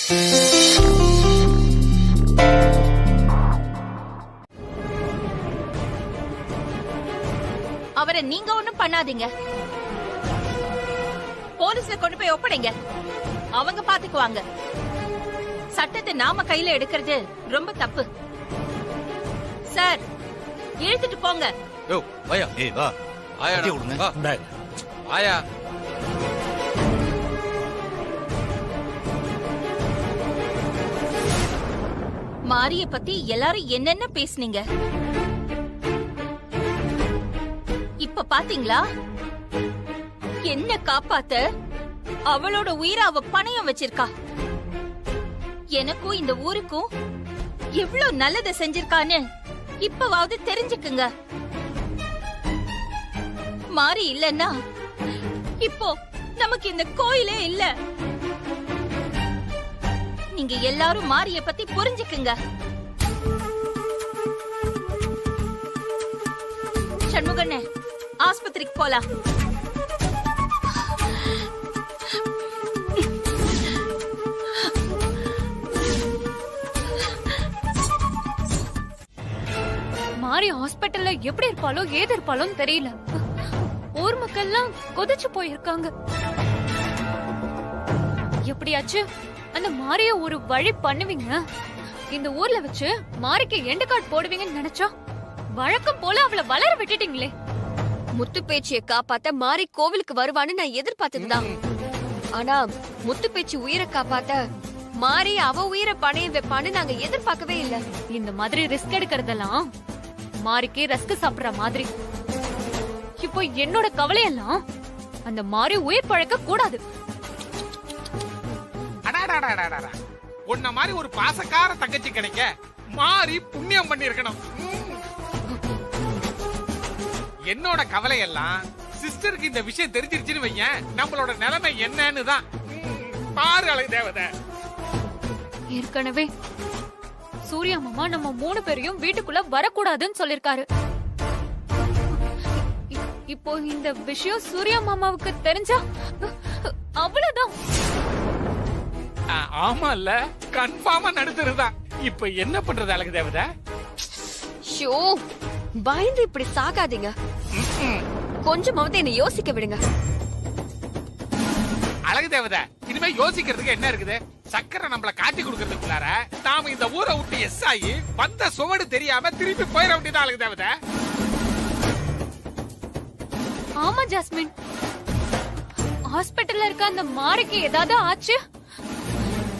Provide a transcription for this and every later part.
அவரை நீங்க ஒண்ணும் பண்ணாதீங்க. போலீஸ்ல கொண்டு போய் ஒப்படைங்க, அவங்க பாத்துக்குவாங்க. சட்டத்தை நாம கையில எடுக்கிறது ரொம்ப தப்பு. சார், இழுத்துட்டு போங்க. வாயா. வா. ஆயா கொடுங்க. ஆயா. மாரிய பத்தி எல்லாரும் என்னென்ன பேசுனீங்க, இப்ப பாத்தீங்களா? என்ன காப்பாத்த அவளோட உயிரை அவ பணயம் வச்சிருக்கா. எனக்கும் இந்த ஊருக்கும் எவ்வளவு நல்லதை செஞ்சிருக்கான்னு இப்பவாவது தெரிஞ்சுக்குங்க. மாறி இல்லன்னா இப்போ நமக்கு இந்த கோயிலே இல்ல. நீங்க எல்லாரும் மாரிய பத்தி புரிஞ்சுக்குங்க. சண்முகண்ணே, ஆஸ்பத்திரிக்கு போலாம். மாரி ஹாஸ்பிட்டல்ல எப்படி இருப்பாளோ ஏது இருப்பாளோன்னு தெரியல. ஊர் மக்கள்லாம் கொதிச்சு போயிருக்காங்க. எப்படியாச்சு அந்த மாரிய ஒரு வழி பண்ணுவீங்க. இந்த ஊர்ல வச்சு மாரிக்கு எண்டு கார்டு போடுவீங்கன்னு நினைச்சா வழக்கம் போல அவளை வளர விட்டுட்டீங்களே. முத்து பேச்சியை காப்பாத்த மாரி கோவிலுக்கு வருவான்னு நான் எதிர்பார்த்ததுதான். ஆனா முத்து பேச்சி உயிரை காப்பாத்த மாரி அவ உயிரை பணையம் வைப்பான்னு நாங்க எதிர்பார்க்கவே இல்ல. இந்த மாதிரி ரிஸ்க் எடுக்கிறதெல்லாம் மாரிக்கு ரஸ்க் சாப்பிடுற மாதிரி. இப்போ என்னோட கவலையெல்லாம் அந்த மாரி உயிர் பழக்க கூடாது. உன்ன மாதிரி ஒரு பாசக்கார தங்கச்சி கிடைக்க மாரி புண்ணியம் பண்ணி இருக்கணும். என்னோட கவலை எல்லாம் சிஸ்டருக்கு இந்த விஷயம் தெரிஞ்சிருச்சுன்னு வையேன், நம்மளோட நிலைமை என்னன்னு தான். பாரு அழகு தேவதை. ஏற்கனவே சூர்யா மாமா நம்ம 3 பேரையும் வீட்டுக்குள்ள வரக்கூடாதுன்னு சொல்லிருக்காரு. இப்போ இந்த விஷயம் சூர்யா மாமாவுக்கு தெரிஞ்சா அவ்வளவுதான். ஆமா இல்ல, கன்ஃபார்மா நடந்துருதான். இப்ப என்ன பண்றது அழகு தேவதை? ஷோ, பயந்து இப்படி சாகாதீங்க. கொஞ்சமாவது என்ன யோசிக்க விடுங்க. அழகு தேவதை, இனிமே யோசிக்கிறதுக்கு என்ன இருக்குது? சக்கரை நம்மள காட்டி கொடுக்கறதுக்குள்ளார நாம இந்த ஊரை விட்டு எஸ் ஆகி வந்த சுவடு தெரியாம திருப்பி போயிட வேண்டியதான் அழகு தேவதை. ஆமா ஜாஸ்மின், ஹாஸ்பிட்டல்ல இருக்க அந்த மாரிக்கு ஏதாவது ஆச்சு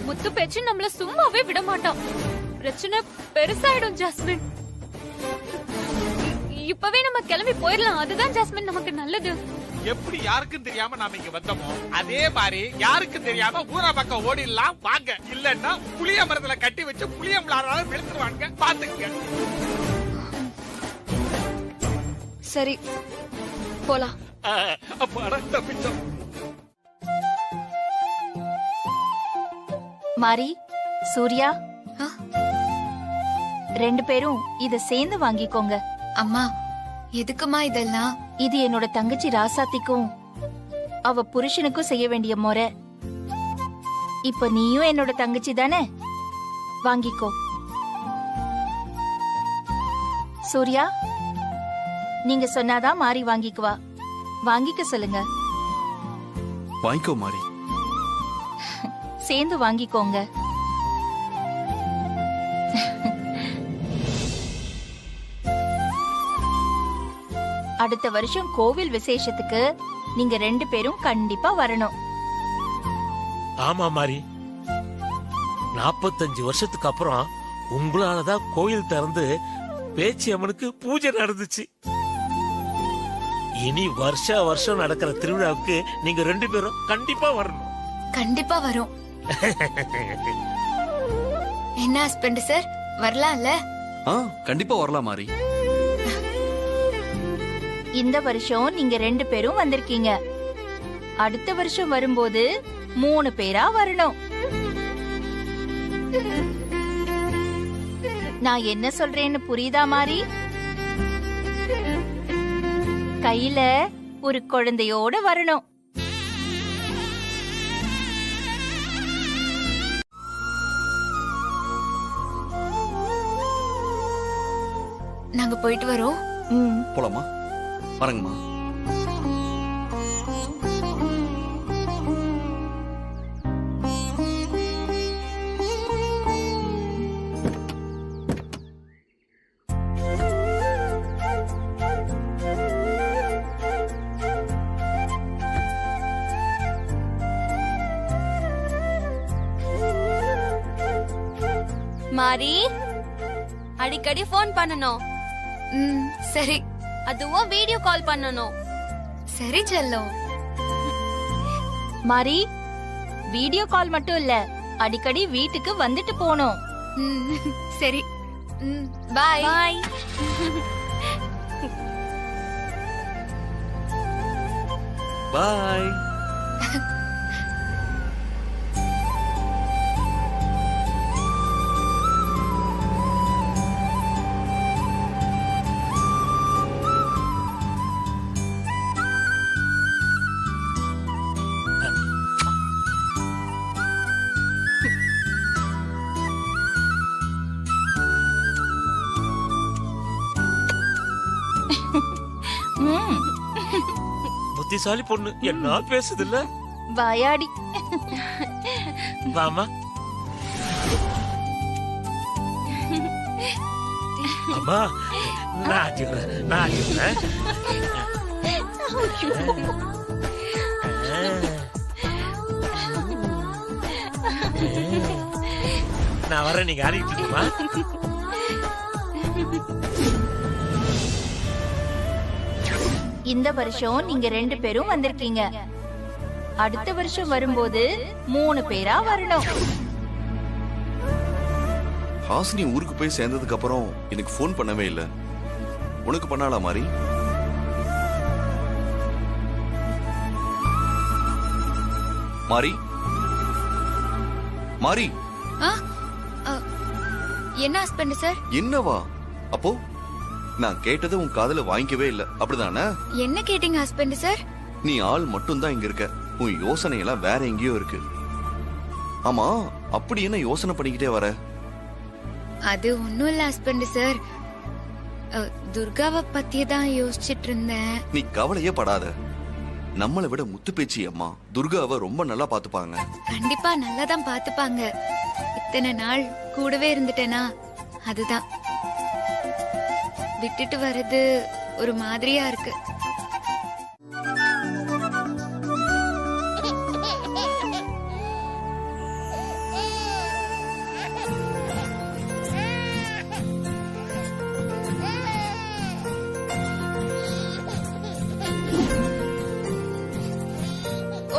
முத்து பேச்சு நம்மள சும்மாவே விட மாட்டான். பிரச்சனை பெருசாயிடும் ஜாஸ்மின். இப்பவே நம்ம கிளம்பி போயிடலாம். அதுதான் ஜாஸ்மின் நமக்கு நல்லது. எப்படி யாருக்கும் தெரியாம நாம இங்க வந்தோமோ அதே மாதிரி யாருக்கும் தெரியாம ஊரா பக்கம் ஓடிடலாம் வாங்க. இல்லன்னா புளிய மரத்துல கட்டி வச்சு புளியம்பளாரால வெளுத்துருவாங்க, பாத்துக்க. சரி போலாம். மாரி, சூர்யா, 2 பேரும் இத சேர்ந்து வாங்கிக்கோங்க. அம்மா, எதுக்குமா இதெல்லாம்? இது என்னோட தங்கச்சி ராசாத்திக்கும் அவ புருஷனுக்கும் செய்ய வேண்டிய முறை. இப்ப நீயும் என்னோட தங்கச்சி தானே, வாங்கிக்கோ. சூர்யா, நீங்க சொன்னாதான் மாறி வாங்கிக்குவா. வாங்கிக்க சொல்லுங்க. வாங்கிக்கோ மாறி. சேர்ந்து வாங்கிக்கோங்க. அடுத்த வருஷம் கோவில் விசேஷத்துக்கு நீங்க 2 பேரும் கண்டிப்பா வரணும். ஆமா மாறி, 45 வருஷத்துக்கு அப்புறம் உங்களாலதான் கோயில் திறந்து பேச்சி அம்மனுக்கு பூஜை நடந்துச்சு. இனி வருஷ வருஷம் நடக்கிற திருவிழாவுக்கு நீங்க 2 பேரும் கண்டிப்பா வரணும். கண்டிப்பா வரும். என்ன ஹஸ்பண்ட் சார், வரலாம்ல? கண்டிப்பா வரலாம் மாறி. இந்த வருஷம் நீங்க 2 பேரும் வந்திருக்கீங்க. அடுத்த வருஷம் வரும்போது 3 பேரா வரணும். நான் என்ன சொல்றேன்னு புரியுதா மாறி? கையில ஒரு குழந்தையோட வரணும். நாங்க போயிட்டு வரோம். ம். போலாமா? வரங்கம்மா. மாரி அடிக்கடி ஃபோன் பண்ணணும். ம், சரி அதுவும் வீடியோ கால் பண்ணணும். சரி செல்லம். மாரி, வீடியோ கால் மட்டும் இல்ல, அடிக்கடி வீட்டுக்கு வந்துட்டு போணும். ம், சரி. பாய். பாய். பாய். ம். புத்திசாலி பொண்ணு என்ன பேசுது இல்ல? வாயாடி. வாமா. அம்மா, நான் சொல்றேன். நான் வரேன், நீங்க ஆடிட்டு இருக்கீமா? இந்த வருஷம் நீங்க 2 பேரும் வந்திருக்கீங்க. அடுத்த வருஷம் வரும்போது 3 பேரா வரணும். ஹாசினி ஊருக்கு போய் சேர்ந்ததுக்கு அப்புறம் எனக்கு ஃபோன் பண்ணவே இல்ல. உனக்கு பண்ணாளா மாரி? மாரி மாரி என்ன ஹஸ்பண்ட் சார்? என்னவா? அப்போ நான் கேட்டதை உன் காதுல வாங்கிக்கவே இல்ல, அப்படிதானே? என்ன கேட்டீங்க ஹஸ்பண்ட் சார்? நீ ஆள் மட்டும் தான் இங்க இருக்க, உன் யோசனை எல்லாம் வேற எங்கேயோ இருக்கு. ஆமா, அப்படி என்ன யோசனை பண்ணிக்கிட்டே வர? அது ஒண்ணும் இல்ல ஹஸ்பண்ட் சார், துர்காவை பத்தி தான் யோசிச்சுட்டு இருந்தேன். நீ கவலையே படாத. நம்மளை விட முத்து பேச்சி அம்மா துர்காவை ரொம்ப நல்லா பாத்துப்பாங்க. கண்டிப்பா நல்லா தான் பாத்துப்பாங்க. இத்தனை நாள் கூடவே இருந்துட்டேனா, அதுதான் விட்டுட்டு வர்றது ஒரு மாதிரியா இருக்கு.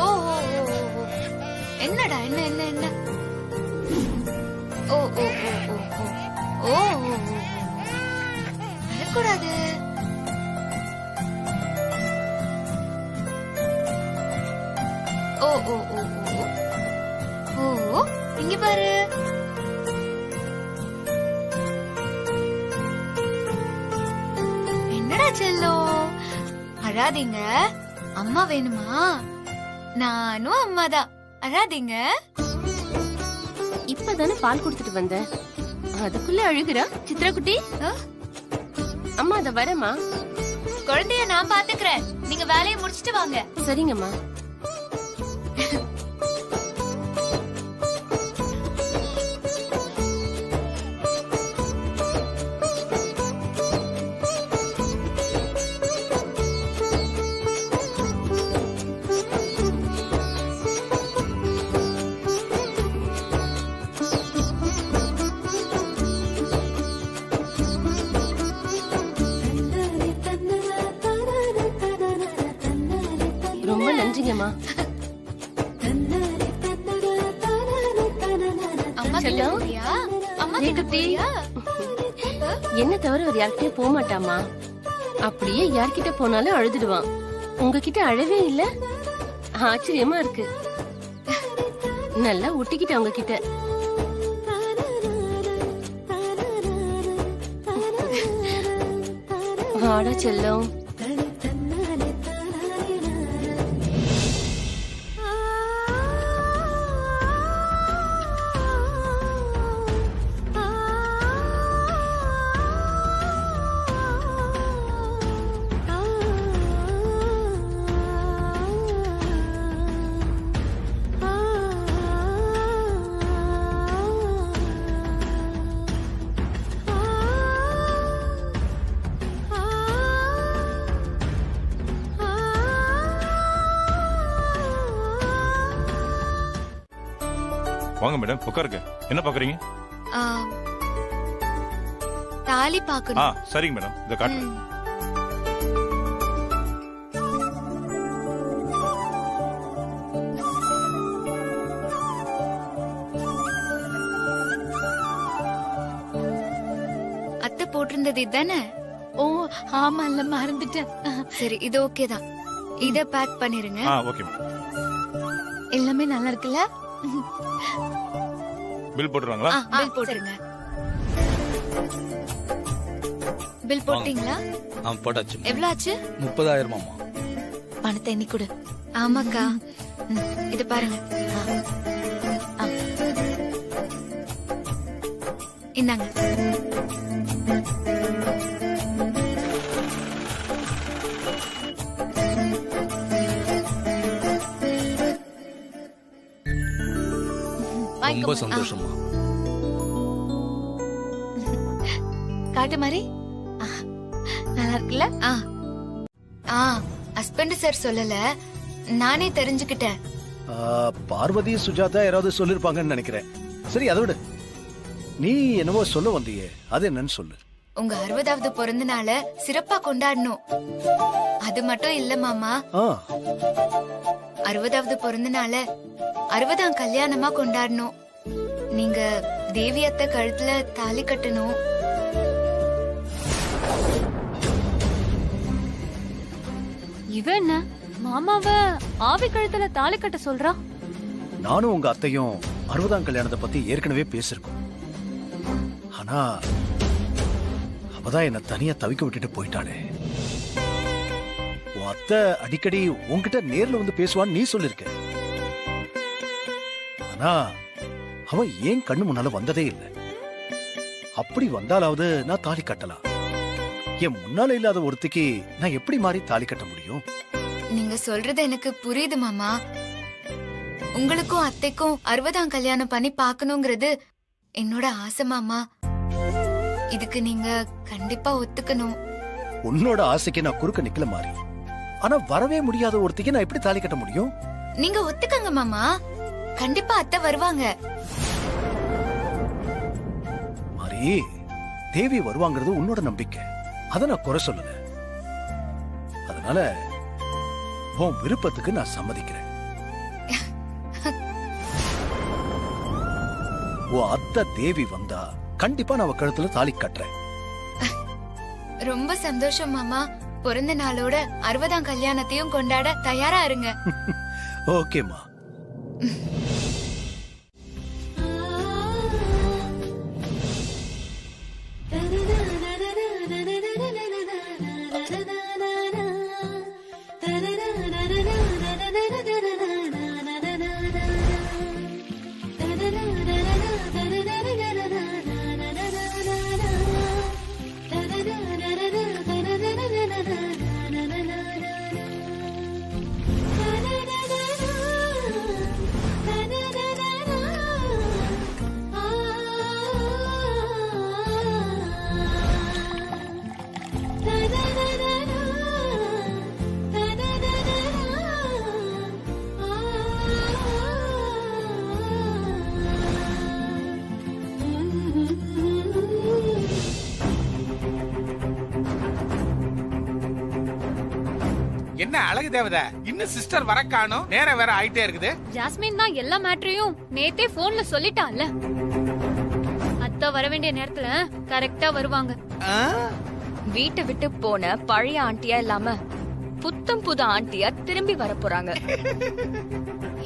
ஓ ஓ, ஓ, ஓ, ஓ. என்னடா என்ன என்ன என்ன? ஓ ஓ ஓ ஓ ஓ ஓ ஓ ஓ. வரக்கூடாது. ஓ ஓ ஓ ஓ ஓ, இங்க பாரு. என்னடா செல்லம், அழாதீங்க. அம்மா வேணுமா? நானும் அம்மாதான், அழாதீங்க. இப்பதானே பால் கொடுத்துட்டு வந்தேன், அதுக்குள்ள அழுகுறா சித்ரா குட்டி. அம்மா அத வரமா. குழந்தைய நான் பாத்துக்கிறேன், நீங்க வேலையை முடிச்சிட்டு வாங்க. சரிங்கம்மா. ரொம்ப நன்றிங்கம்மா. அம்மா கிட்ட செல்லம். போறியா? அம்மா ஏய் கிட்ட குட்டி. போறியா? என்ன தவிர அவர் யார்கிட்டயும் போக மாட்டாமா. அப்படியே யார்கிட்ட போனாலும் அழுதுடுவான். உங்ககிட்ட அழவே இல்ல, ஆச்சரியமா இருக்கு. நல்லா ஒட்டிக்கிட்ட அவங்க கிட்ட. வாடா செல்லம். வாங்க மேடம் உட்காருங்க. என்ன பாக்குறீங்க? ஆ, தாலி பார்க்கணும். சரிங்க மேடம், இத காட்டுறேன். அத்தை போட்டிருந்தது இதுதானே? ஓ ஆமா, இல்ல மறந்துட்டேன். சரி, இது ஓகே தான். இத பேக் பண்ணிருங்க. Okay madam. எல்லாமே நல்லா இருக்குல்ல? பில் போட்டுறாங்களா? பில் போட்டுருங்க. பில் போட்டீங்களா? போட்டாச்சு. எவ்வளவு ஆச்சு? 30,000 பணத்தை எண்ணி கொடு. ஆமாக்கா. இது பாருங்க. இந்தாங்க. ரொம்ப சந்தோஷமா. காட்டு மாதிரி நல்லா இருக்குல்ல? ஹஸ்பண்ட் சார் சொல்லல, நானே தெரிஞ்சுக்கிட்டேன். பார்வதி சுஜாதா யாராவது சொல்லிருப்பாங்கன்னு நினைக்கிறேன். சரி, அதை விடு. நீ என்னவோ சொல்ல வந்தியே, அது என்னன்னு சொல்லு. உங்க 60வது பிறந்த நாள சிறப்பா கொண்டாடணும். அது மட்டும் இல்ல மாமா, 60வது பிறந்த நாள 60ஆம் கல்யாணமா கொண்டாடணும். நீங்க தேவி அத்தை கழுத்துல தாலி கட்டணும். இவ என்ன மாமாவ ஆவி கழுத்துல தாலி கட்ட சொல்றா? நானும் உங்க அத்தையும் 60ஆம் கல்யாணத்தை பத்தி ஏற்கனவே பேசிருக்கோம். ஆனா அவதான் என்ன தனியா தவிக்க விட்டுட்டு போயிட்டாளே. உன் அத்தை அடிக்கடி உன்கிட்ட நேர்ல வந்து பேசுவான்னு நீ சொல்லிருக்க. ஆனா அவன் ஏன் கண்ணு முன்னால வந்ததே இல்லை. அப்படி வந்தாலாவது நான் தாலி கட்டலாம். என் முன்னால இல்லாத ஒருத்திக்கு நான் எப்படி மாறி தாலி கட்ட முடியும்? நீங்க சொல்றது எனக்கு புரியுது மாமா. உங்களுக்கும் அத்தைக்கும் 60ஆம் கல்யாணம் பண்ணி பாக்கணுங்கிறது என்னோட ஆசை மாமா. இதுக்கு நீங்க கண்டிப்பா ஒத்துக்கணும். உன்னோட ஆசைக்கு நான் குறுக்க நிக்கல மாறி. ஆனா வரவே முடியாத ஒருத்திக்கு நான் எப்படி தாலி கட்ட முடியும்? நீங்க ஒத்துக்கங்க மாமா, கண்டிப்பா அத்தை வருவாங்க. மாறி, தேவி வருவாங்கிறது உன்னோட நம்பிக்கை. அத நான் குறை சொல்லல. அதனால உன் விருப்பத்துக்கு நான் சம்மதிக்கிறேன். உன் அத்தை தேவி வந்தா கண்டிப்பா நான் அவ கழுத்துல தாலி கட்டுறேன். ரொம்ப சந்தோஷம் மாமா. பிறந்த நாளோட 60ஆம் கல்யாணத்தையும் கொண்டாட தயாரா இருங்க. ஓகேமா. என்ன அழகு தேவதை, இன்னும் சிஸ்டர் வர காணோம். நேரம் வேற ஆயிட்டே இருக்குது. ஜாஸ்மின் தான் எல்லா மேட்டரையும் நேத்தே போன்ல சொல்லிட்டான்ல. அத்தை வர வேண்டிய நேரத்துல கரெக்டா வருவாங்க. வீட்டை விட்டு போன பழைய ஆண்டியா இல்லாம புத்தம் புது ஆண்டியா திரும்பி வர போறாங்க.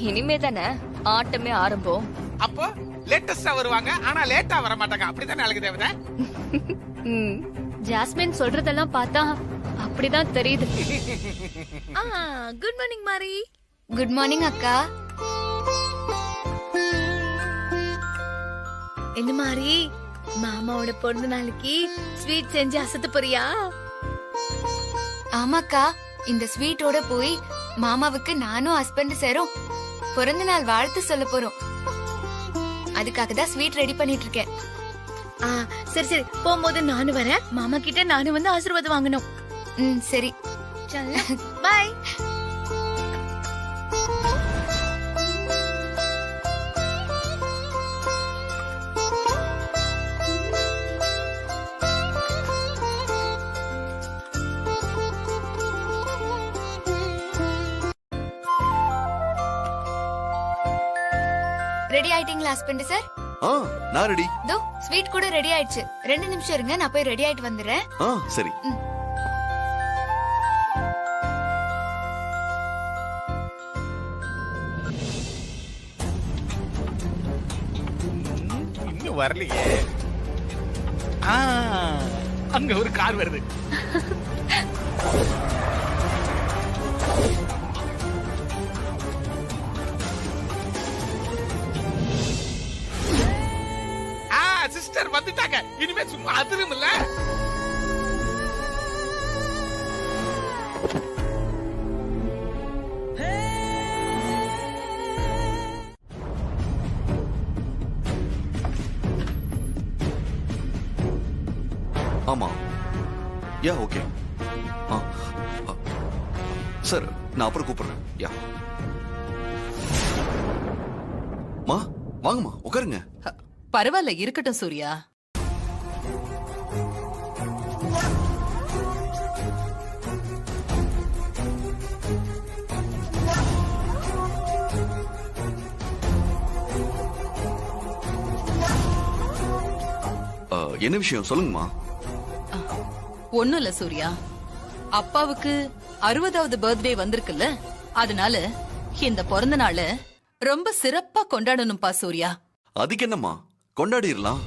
இனிமே தானே ஆட்டமே ஆரம்பம். அப்போ லேட்டஸ்டா வருவாங்க, ஆனா லேட்டா வர மாட்டாங்க. அப்படித்தானே அழகு தேவதை? ஜாஸ்மின் சொல்றதெல்லாம் பார்த்தா அப்படிதான் தெரியுது. குட் மார்னிங் மாரி. குட் மார்னிங் அக்கா. என்ன மாரி, மாமாவோட பிறந்த நாளைக்கு ஸ்வீட் செஞ்சு அசத்த போறியா? ஆமாக்கா, இந்த ஸ்வீட்டோட போய் மாமாவுக்கு நானும் ஹஸ்பண்ட் சேரும் பிறந்த நாள் வாழ்த்து சொல்ல போறோம். அதுக்காக தான் ஸ்வீட் ரெடி பண்ணிட்டு இருக்கேன். சரி சரி, போகும்போது நானும் வரேன். மாமா கிட்ட நானும் வந்து ஆசீர்வாதம் வாங்கணும். சரி, பாய். ரெடி ஆயிட்டீங்களா ஹஸ்பண்ட் சார்? நான் ரெடி. தோ ஸ்வீட் கூட ரெடி ஆயிடுச்சு. 2 நிமிஷம் இருங்க, நான் போய் ரெடி ஆயிட்டு வந்துடுறேன். சரி. இன்னும் வரலையே. அங்க ஒரு கார் வருது. சிஸ்டர் வந்துட்டாங்க. இனிமே சும்மா அதிரும் இல்ல. ஆமா. Yeah okay. சார் நான் அப்புறம் கூப்பிடுறேன். யா மா வாங்கம்மா உட்காருங்க. பரவாயில்ல, இருக்கட்டும் சூர்யா. என்ன விஷயம் சொல்லுங்கம்மா. ஒண்ணும் இல்ல சூர்யா, அப்பாவுக்கு 60வது பர்த்டே வந்திருக்குல்ல, அதனால இந்த பிறந்த நாள ரொம்ப சிறப்பா கொண்டாடணும்பா சூர்யா. அதுக்கு என்னம்மா, கொண்டாடிடலாம்.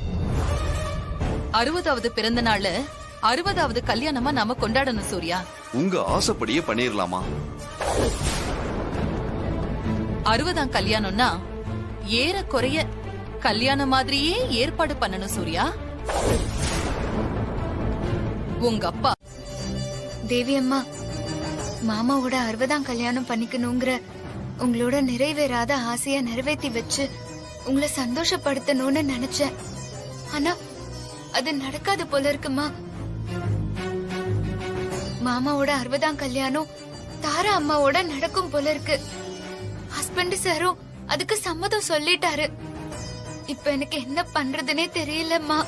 60வது பிறந்த நாள 60வது கல்யாணமா நாம கொண்டாடணும் சூர்யா. உங்க ஆசைப்படியே பண்ணிரலாமா? 60ஆம் கல்யாணம்னா ஏறக்குறைய கல்யாணம் மாதிரியே ஏற்பாடு பண்ணணும் சூர்யா. உங்க அப்பா தேவி அம்மா, மாமாவோட 60ஆம் கல்யாணம் பண்ணிக்கணுங்கிற உங்களோட நிறைவேறாத ஆசைய நிறைவேற்றி வச்சு உங்களை சந்தோஷப்படுத்தணும்னு நினைச்சேன். ஆனா அது நடக்காது போல இருக்குமா. மாமாவோட 60ஆம் கல்யாணம் தாரா அம்மாவோட நடக்கும் போல இருக்கு. ஹஸ்பண்ட் சாரும் அதுக்கு சம்மதம் சொல்லிட்டாரு. இப்ப எனக்கு என்ன பண்றதுனே தெரியலம்மா.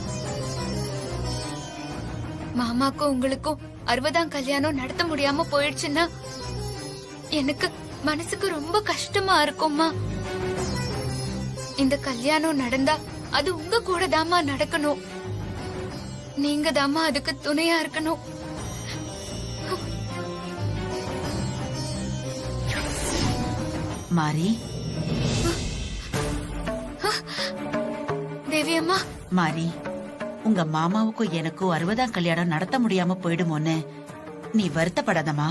மாமாக்கும் உங்களுக்கும் 60ஆம் கல்யாணம் நடத்த முடியாம போயிடுச்சுன்னா எனக்கு மனசுக்கு ரொம்ப கஷ்டமா இருக்கும்மா. இந்த கல்யாணம் நடந்தா அது உங்க கூட தாமா நடக்கணும். நீங்க தாமா அதுக்கு துணையா இருக்கணும். மாரி, தேவி அம்மா. மாரி, உங்க மாமாவுக்கும் எனக்கும் 60ஆம் கல்யாணம் நடத்த முடியாம போயிடுமோன்னு நீ வருத்தப்படாதமா.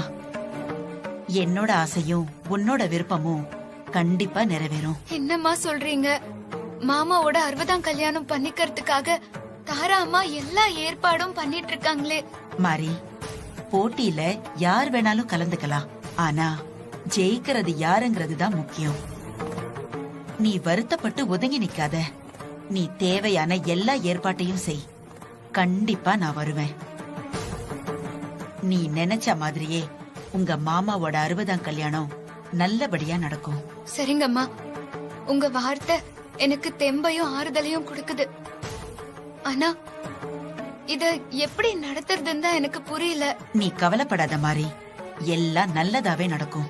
என்னோட ஆசையும் உன்னோட விருப்பமும் கண்டிப்பா நிறைவேறும். என்னம்மா சொல்றீங்க? மாமாவோட 60ஆம் கல்யாணம் பண்ணிக்கிறதுக்காக தாரா அம்மா எல்லா ஏற்பாடும் பண்ணிட்டு இருக்காங்களே. மாரி, போட்டியில யார் வேணாலும் கலந்துக்கலாம். ஆனா ஜெயிக்கிறது யாருங்கிறது தான் முக்கியம். நீ வருத்தப்பட்டு ஒதுங்கி நிக்காத. நீ தேவையான எல்லா ஏற்பாட்டையும் செய். கண்டிப்பா நான் வருவேன். நீ நினைச்ச மாதிரியே உங்க மாமாவோட 60ஆம் கல்யாணம் நல்லபடியா நடக்கும். சரிங்கம்மா, உங்க வார்த்தை எனக்கு தெம்பையும் ஆறுதலையும் கொடுக்குது. ஆனா இத எப்படி நடத்துறதுன்னு தான் எனக்கு புரியல. நீ கவலைப்படாத மாரி, எல்லாம் நல்லதாவே நடக்கும்.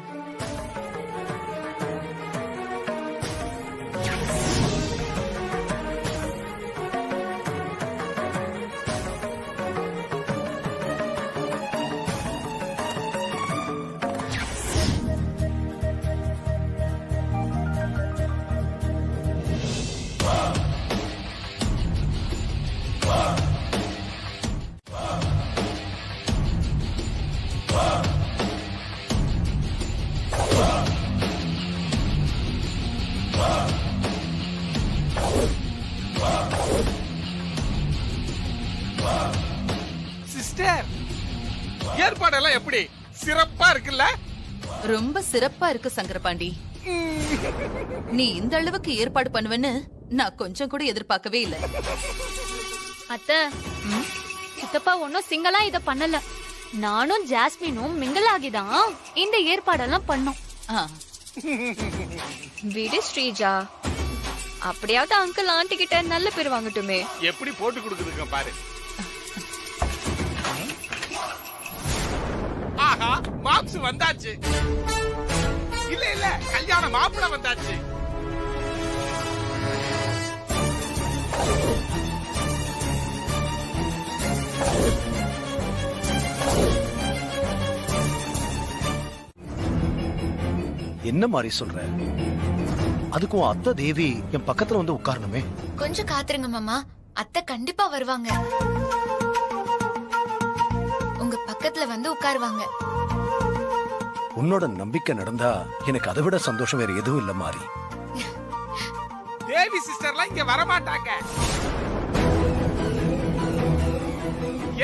சிஸ்டர், ஏற்பாடெல்லாம் எப்படி? சிறப்பா இருக்குல்ல? ரொம்ப சிறப்பா இருக்கு சங்கரபாண்டி. நீ இந்த அளவுக்கு ஏற்பாடு பண்ணுவேன்னு நான் கொஞ்சம் கூட எதிர்பார்க்கவே இல்ல. அத்த, சித்தப்பா ஒன்னும் சிங்களா இத பண்ணல. நானும் ஜாஸ்மினும் மிங்கிள் ஆகிதான் இந்த ஏற்பாடெல்லாம் பண்ணோம். விடு ஸ்ரீஜா, அப்படியாவது அங்கிள் ஆண்டி கிட்ட நல்ல பேர் வாங்கட்டுமே. எப்படி போட்டு கொடுக்குதுங்க பாரு. ஆஹா, மாப்ஸ் வந்தாச்சு. இல்ல இல்ல, கல்யாண மாப்பிள வந்தாச்சு. என்ன மாதிரி சொல்ற? அதுக்கும் அத்தை தேவி என் பக்கத்துல வந்து உட்காரணுமே. கொஞ்சம் காத்துருங்க மாமா, அத்தை கண்டிப்பா வருவாங்க. உங்க பக்கத்துல வந்து உட்காருவாங்க. உன்னோட நம்பிக்கை நடந்தா எனக்கு அதை விட சந்தோஷம் வேற எதுவும் இல்ல மாறி. தேவி சிஸ்டர்லாம் இங்க வரமாட்டாங்க.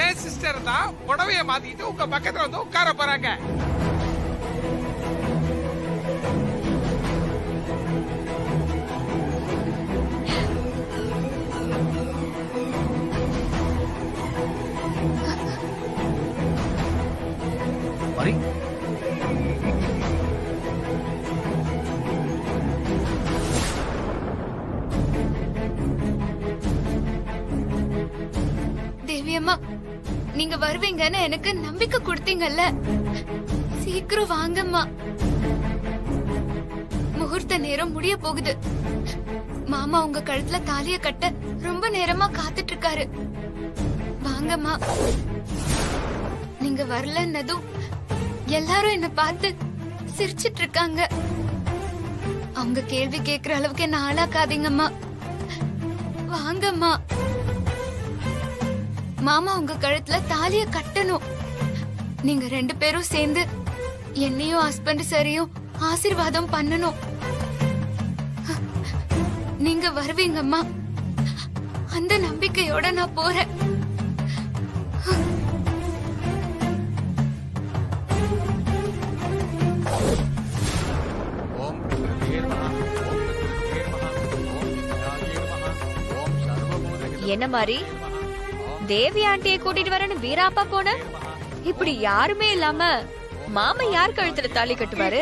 ஏன் சிஸ்டர் தான் புடவைய மாத்திட்டு உங்க பக்கத்துல வந்து உட்கார போறாங்க. மாறி, தேவி அம்மா, நீங்க வருவீங்கன்னு எனக்கு நம்பிக்கை கொடுத்தீங்கல்ல, சீக்கிரம் வாங்கம்மா. முகூர்த்த நேரம் முடிய போகுது. மாமா உங்க கழுத்துல தாலிய கட்ட ரொம்ப நேரமா காத்துட்டு இருக்காரு. வாங்கம்மா. நீங்க வரலன்னதும் எல்லாரும் என்ன பார்த்து சிரிச்சிட்டு இருக்காங்க. அவங்க கேள்வி கேட்கிற அளவுக்கு என்ன ஆளாக்காதீங்கம்மா. வாங்கம்மா. மாமா உங்க கழுத்துல தாலிய கட்டணும். நீங்க 2 பேரும் சேர்ந்து என்னையும் ஹஸ்பண்ட் சரியும் ஆசீர்வாதம் பண்ணணும். நீங்க வருவீங்கம்மா. அந்த நம்பிக்கையோட நான் போறேன். என்ன மாதிரி தேவி ஆண்டியை கூட்டிட்டு வரேன்னு வீராப்பா போன? இப்படி யாருமே இல்லாம மாமா யார் கழுத்துல தாலி கட்டுவாரு?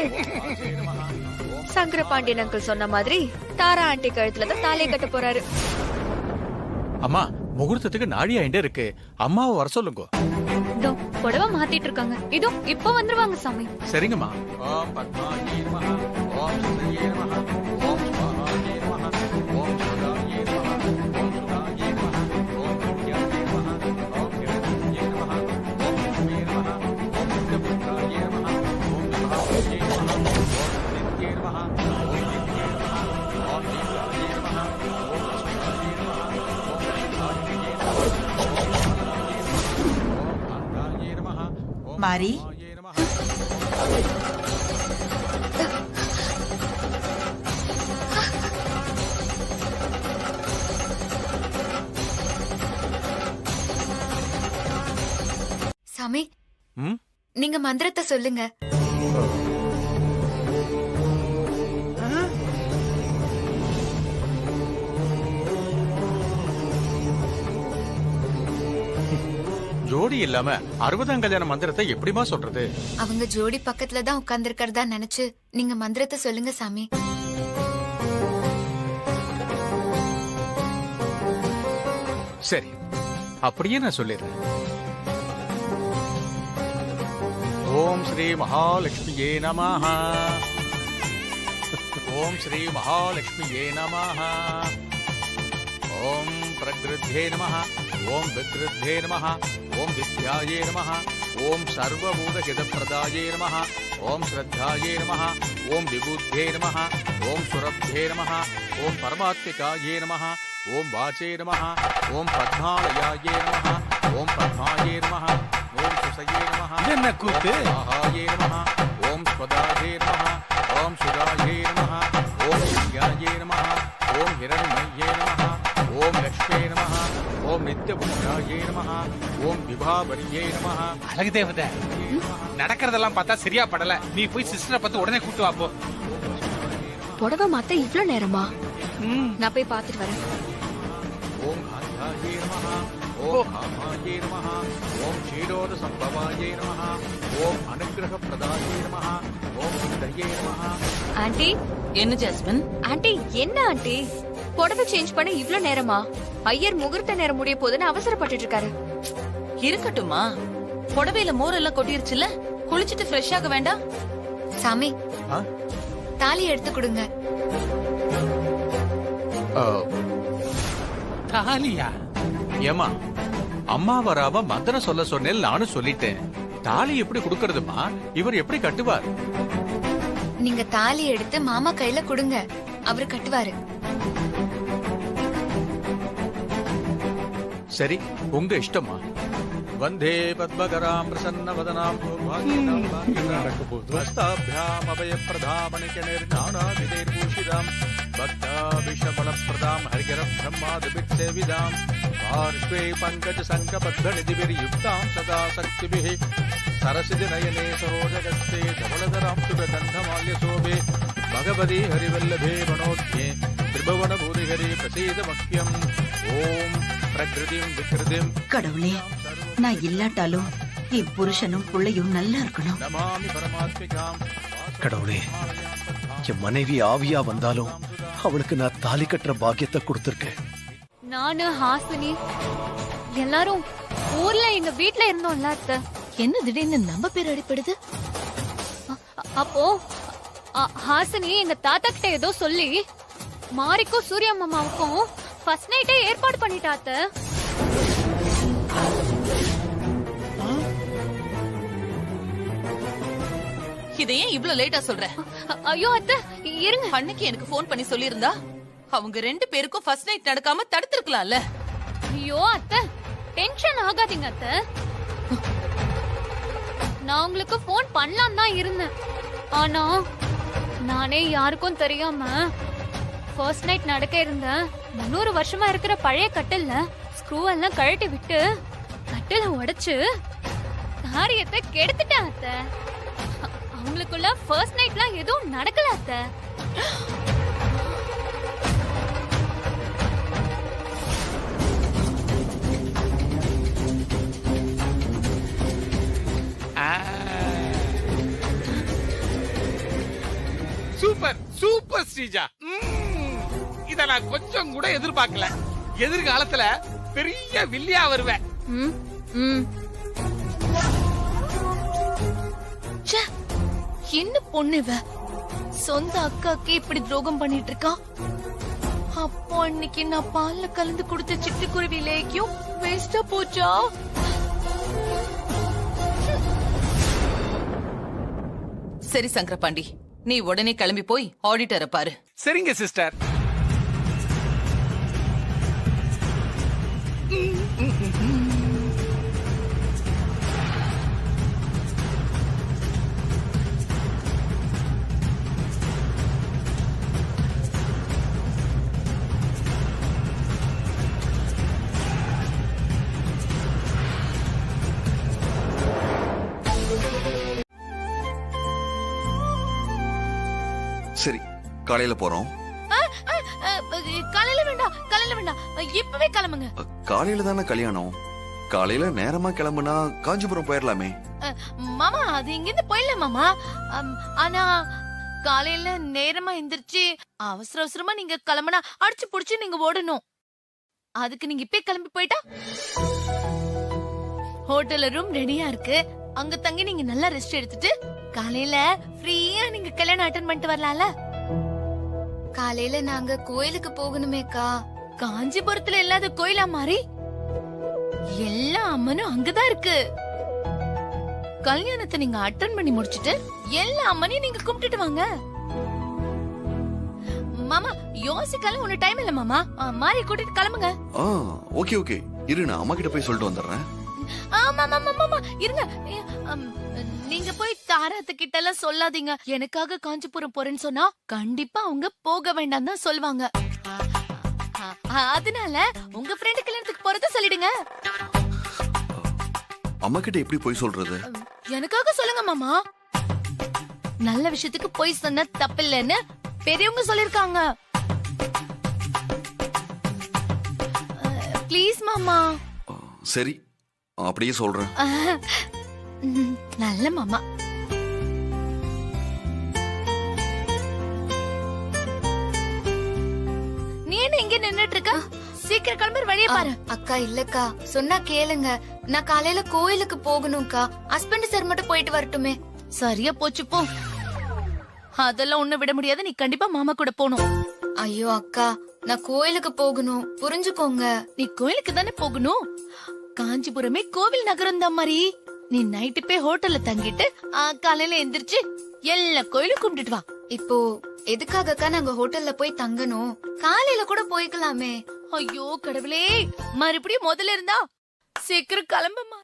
சங்கரபாண்டியன் அங்கிள் சொன்ன மாதிரி தாரா ஆண்டி கழுத்துல தான் தாலியை கட்ட போறாரு. அம்மா, முகூர்த்தத்துக்கு நாழி ஆயிண்டே இருக்கு. அம்மாவை வர சொல்லுங்க. புடவை மாத்திட்டு இருக்காங்க. இதோ இப்ப வந்துருவாங்க சாமி. சரிங்கம்மா. மாறி, சாமி, நீங்க மந்திரத்தை சொல்லுங்க. ஜோடி இல்லாம 60ஆம் கல்யாண மந்திரத்தை எப்படிமா சொல்றது? அவங்க ஜோடி பக்கத்துல தான் உட்கார்ந்து இருக்கிறதா நினைச்சு நீங்க மந்திரத்தை சொல்லுங்க சாமி. சரி, அப்படியே நான் சொல்லிடுறேன். ஓம் ஸ்ரீ மகாலட்சுமியே நமஹ. ஓம் ஸ்ரீ மகாலட்சுமியே நமஹ. ஓம் பிரகிருத்யே நமஹ. ஓம் விக்ருத்யே நமஹ. ஓம் வித்யாயே நமஹ. ஓம் சர்வபூதஹிதப்ரதாயே நமஹ. ஓம் ஸ்ரத்தாயே நமஹ. ஓம் விபுத்யே நமஹ. ஓம் சுரப்யே நமஹ. ஓம் பரமாத்மிகாயே நமஹ. ஓம் வாச்சே நமஹ. ஓம் பத்மாலயாயே நமஹ. ஓம் பத்மாயே நமஹ. ஓம் சுசயே நமஹ. என்ன கூத்து? ஆஹாயே நமஹ. ஓம் ஸ்வதாயே நமஹ. ஓம் சுதாயே நமஹ. ஓம் வித்யாயே நமஹ. ஓம் ஹிரண்மயே நமஹ. ஓம் லக்ஷ்மே நமஹ. ஓம் நித்யபுத்ராயே நமஹ. ஓம் விபாவரியே நமஹ. அழகு தேவதை, நடக்கிறதெல்லாம் பார்த்தா சரியா படல. நீ போய் சிஸ்டரை பார்த்து உடனே கூட்டு வாப்போ. புடவை மாத்த இவ்ளோ நேரமா? நான் போய் பாத்துட்டு வரேன். ஓம் காந்தாயே நமஹ. ஓம் காமாயே நமஹ. ஓம் க்ஷீரோத சம்பவாயே நமஹ. ஓம் அனுக்கிரக பிரதாயே நமஹ. ஓம் சித்தயே நமஹ. ஆண்டி, என்ன ஜாஸ்மின்? ஆண்டி என்ன ஆண்டி புடவை சேஞ்ச் பண்ண இவ்ளோ நேரமா? ஐயர் முகூர்த்த நேரம் முடிய போதுன்னு அவசரப்பட்டு இருக்காரு. இருக்கட்டுமா, புடவையில மோரெல்லாம் கொட்டிருச்சுல, குளிச்சிட்டு ஃப்ரெஷ் ஆக வேண்டாம்? சாமி, தாலி எடுத்து கொடுங்க. தாலியா? ஏமா, அம்மா வராம மந்திரம் சொல்ல சொன்னேன், நானும் சொல்லிட்டேன். தாலி எப்படி கொடுக்கறதுமா? இவர் எப்படி கட்டுவார்? நீங்க தாலி எடுத்து மாமா கையில கொடுங்க, அவரு கட்டுவாரு. சரி, உங்க இஷ்டமா. வந்தே பத்மகராம் பிரசன்னவதனாம் ஹஸ்தாபியாம் அபயப்பிரதாமணிகணிர்ஞானாதிதைர்பூஷிதாம் பக்தாபிஷபலப்பிரதாம் ஹரிகரம் பிரம்மாதிபிட்சேவிதாம் பார்ஷ்வே பங்கஜ சங்கபத்மநிதிபிர்யுக்தாம் சதா சக்திபிः சரசிஜ நயனே சரோஜகஸ்தே தவளதராம் சுககந்தமால்யசோபே பகவதி ஹரிவல்லபே மனோஜ்ஞே திரிபுவன பூதிஹரி பிரசீத மக்கியம். ஓம் பிரகிருதிம் விக்ருதிம். கடவுளே, நான் இல்லாட்டாலும் என் புருஷனும் பிள்ளையும் நல்லா இருக்கணும். நமாமி பரமாத்மிகாம். கடவுளே, என் மனைவி ஆவியா வந்தாலும் அவளுக்கு நான் தாலி கட்டுற பாக்கியத்தை கொடுத்திருக்கேன். நானு ஹாசினி எல்லாரும் ஊர்ல எங்க வீட்ல இருந்தோம்ல அத்தை. என்ன திடீர்னு நம்ம பேர் அடிப்படுது? அப்போ ஹாசினி எங்க தாத்தா கிட்ட ஏதோ சொல்லி மாரிக்கும் சூர்யா மாமாவுக்கும் ஃபர்ஸ்ட் நைட்டே ஏற்பாடு பண்ணிட்டாத்த. இதை ஏன் இவ்ளோ லேட்டா சொல்ற? ஐயோ அத்தை இருங்க. அன்னைக்கு எனக்கு போன் பண்ணி சொல்லியிருந்தா அவங்க 2 பேருக்கும் ஃபர்ஸ்ட் நைட் நடக்காம தடுத்திருக்கலாம்ல. ஐயோ அத்தை டென்ஷன் ஆகாதீங்க அத்தை. நான் உங்களுக்கு போன் பண்ணலாம் தான் இருந்தேன். ஆனா நானே யாருக்கும் தெரியாம ஃபர்ஸ்ட் நைட் நடக்க இருந்த 300 வருஷமா இருக்கிற பழைய கட்டில்ல ஸ்க்ரூ எல்லாம் கழட்டி விட்டு கட்டில உடைச்சு காரியத்தை கெடுத்துட்டேன் அத்தை. அவங்களுக்குள்ள ஃபர்ஸ்ட் நைட்லாம் எதுவும் நடக்கல அத்தை. Super super Sreeja. இத நான் கொஞ்சம் கூட எதிர்பார்க்கல. எதிர்காலத்துல பெரிய வில்லியா வருவேன். என்ன பொண்ணு இவ? சொந்த அக்காக்கு இப்படி துரோகம் பண்ணிட்டு இருக்கா. அப்போ அன்னைக்கு நான் பால்ல கலந்து கொடுத்த சிட்டுக்குருவி லேக்கியும் வேஸ்டா போச்சா? சரி சங்கரபாண்டி, நீ உடனே கிளம்பி போய் ஆடிட்டரை பாரு. சரிங்க சிஸ்டர். சரி, காலையில போறோம். காலையில வேண்டாம், காலையில வேண்டாம், இப்பவே கிளம்புங்க. காலையில தானே கல்யாணம். காலையில நேரமா கிளம்புனா காஞ்சிபுரம் போயிடலாமே. மாமா அது இங்கிருந்து போயிடலாம் மாமா. ஆனா காலையில நேரமா எந்திரிச்சு அவசர அவசரமா நீங்க கிளம்புனா அடிச்சு புடிச்சு நீங்க ஓடணும். அதுக்கு நீங்க இப்பே கிளம்பி போயிட்டா ஹோட்டல்ல ரூம் ரெடியா இருக்கு. அங்க தங்கி நீங்க நல்லா ரெஸ்ட் எடுத்துட்டு காலையில ஃப்ரீயா நீங்க கல்யாணம் அட்டெண்ட் பண்ணிட்டு வரலாம்ல. காலையில நாங்க கோயிலுக்கு போகணுமேக்கா. காஞ்சிபுரத்துல இல்லாத கோயிலா மாறி? எல்லா அம்மனும் அங்கதான் இருக்கு. கல்யாணத்தை நீங்க அட்டெண்ட் பண்ணி முடிச்சிட்டு எல்லா அம்மனையும் நீங்க கும்பிட்டுட்டு வாங்க. மாமா யோசிக்கல ஒண்ணு டைம் இல்ல மாமா. மாறி கூட்டிட்டு கிளம்புங்க. ஓகே ஓகே, இரு நான் அம்மா கிட்ட போய் சொல்லிட்டு வந்துடுறேன். ஆமா இருங்க. நீங்க போய் தாராத்து கிட்ட எல்லாம் சொல்லாதீங்க. எனக்காக காஞ்சிபுரம் போறேன்னு சொன்னா கண்டிப்பா அவங்க போக வேண்டாம் தான் சொல்லுவாங்க. அதனால உங்க ஃப்ரெண்டு கல்யாணத்துக்கு போறத சொல்லிடுங்க. அம்மா கிட்ட எப்படி போய் சொல்றது? எனக்காக சொல்லுங்க மாமா. நல்ல விஷயத்துக்கு போய் சொன்ன தப்பில்லைன்னு பெரியவங்க சொல்லிருக்காங்க. ப்ளீஸ் மாமா. சரி, அப்படியே சொல்றேன். நல்ல மாமா. நீ என்ன இங்க நின்னுட்டு இருக்க? சீக்கிரம் கிளம்பி வழிய பாரு. அக்கா இல்லக்கா, சொன்னா கேளுங்க. நான் காலையில கோயிலுக்கு போகணும்க்கா. ஹஸ்பண்ட் சார் மட்டும் போயிட்டு வரட்டுமே. சரியா போச்சு போ. அதெல்லாம் ஒண்ணு விட முடியாது. நீ கண்டிப்பா மாமா கூட போகணும். ஐயோ அக்கா, நான் கோயிலுக்கு போகணும், புரிஞ்சுக்கோங்க. நீ கோயிலுக்கு தானே போகணும். காஞ்சிபுரமே கோவில் நகரம் தான் மாதிரி. நீ நைட்டு போய் ஹோட்டல்ல தங்கிட்டு காலையில எந்திரிச்சு எல்லா கோயிலும் கும்பிட்டுட்டு வா. இப்போ எதுக்காகக்கா நாங்க ஹோட்டல்ல போய் தங்கணும்? காலையில கூட போய்க்கலாமே. ஐயோ கடவுளே, மறுபடியும் முதல்ல இருந்தா சீக்கிரம் கிளம்புமா.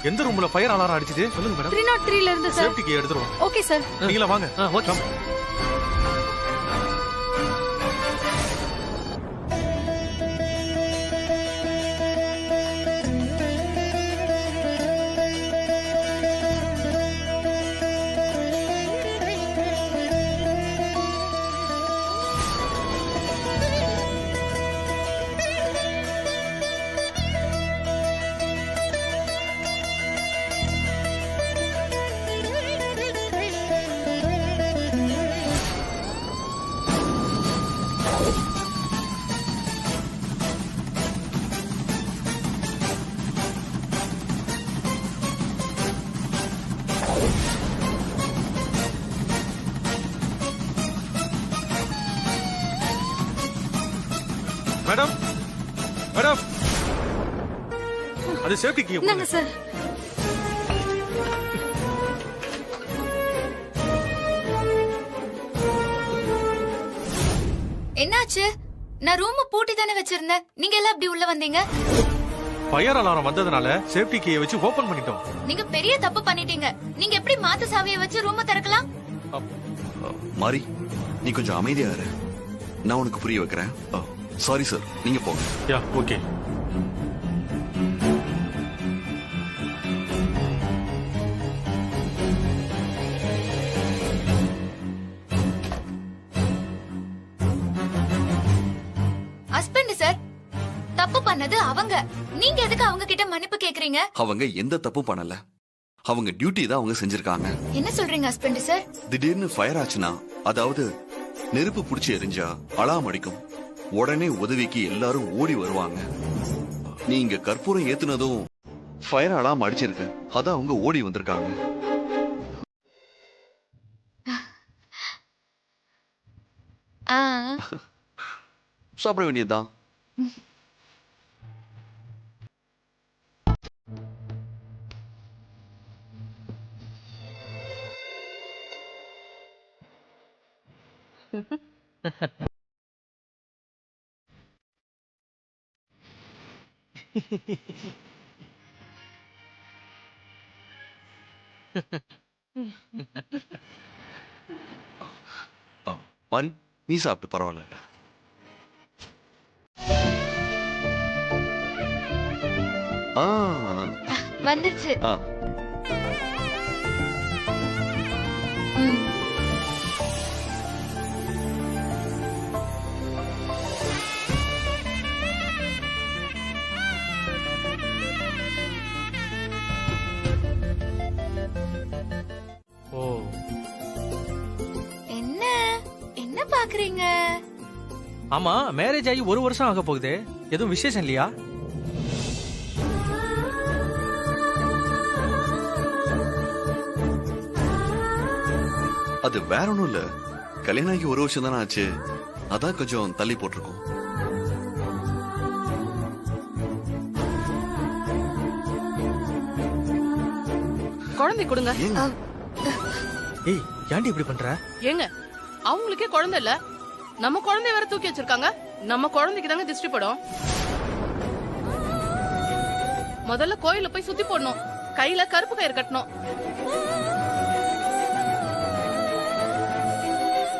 எந்த ரூம்ல ஃபயர் அலாரம் அடிச்சது சொல்லுங்க மேடம். 303 ல இருந்து சார். சேஃப்டி கீ எடுத்துறோம். Okay sir. நீங்களா வாங்க. ஓகே. மேடம் மேடம் அது சேஃப்டி கீ. நாங்க சார். என்னாச்சு? நான் ரூம் பூட்டி தானே வச்சிருந்தேன். நீங்க எல்லாம் அப்படி உள்ள வந்தீங்க? ஃபயர் அலாரம் வந்ததுனால சேஃப்டி கீயை வச்சு ஓபன் பண்ணிட்டோம். நீங்க பெரிய தப்பு பண்ணிட்டீங்க. நீங்க எப்படி மாத்து சாவியை வச்சு ரூம் திறக்கலாம்? மாரி, நீ கொஞ்சம் அமைதியா இரு. நான் உனக்கு புரிய வைக்கிறேன். சாரி சார், நீங்க போங்க. Yeah okay. ஹஸ்பண்ட் சார், தப்பு பண்ணது அவங்க. நீங்க எதுக்கு அவங்க கிட்ட மன்னிப்பு கேக்குறீங்க? அவங்க எந்த தப்பும் பண்ணல. அவங்க டியூட்டி தான் அவங்க செஞ்சிருக்காங்க. என்ன சொல்றீங்க ஹஸ்பண்ட் சார்? திடீர்னு ஃபயர் ஆச்சுன்னா, அதாவது நெருப்பு புடிச்சு எரிஞ்சா அலாரம் அடிக்கும். உடனே உதவிக்கு எல்லாரும் ஓடி வருவாங்க. நீங்க கற்பூரம் ஏத்துனதும் ஃபயர் அலாரம் அடிச்சிருக்கு. அதான் அவங்க ஓடி வந்திருக்காங்க. சாப்பிட வேண்டியதுதான். மாரி, நீ சாப்பிட்டு பரவாயில்ல. வந்துருச்சு. என்ன என்ன பாக்குறீங்க? ஆமா, மேரேஜ் ஆகி 1 வருஷம் ஆக போகுது. எதுவும் விசேஷம் இல்லையா? அது வேற ஒண்ணும் இல்ல. கல்யாணம் ஆகி 1 வருஷம் தானே ஆச்சு. அதான் கொஞ்சம் தள்ளி போட்டிருக்கோம். குழந்தை கொடுங்க. ஏய், ஏன்டி இப்படி பண்ற? ஏங்க, அவங்களுக்கே குழந்தை இல்ல, நம்ம குழந்தைய வேற தூக்கி வச்சிருக்காங்க. நம்ம குழந்தைக்கு தாங்க திருஷ்டி படும். முதல்ல கோயில போய் சுத்தி போடணும். கையில கருப்பு கயிறு கட்டணும்.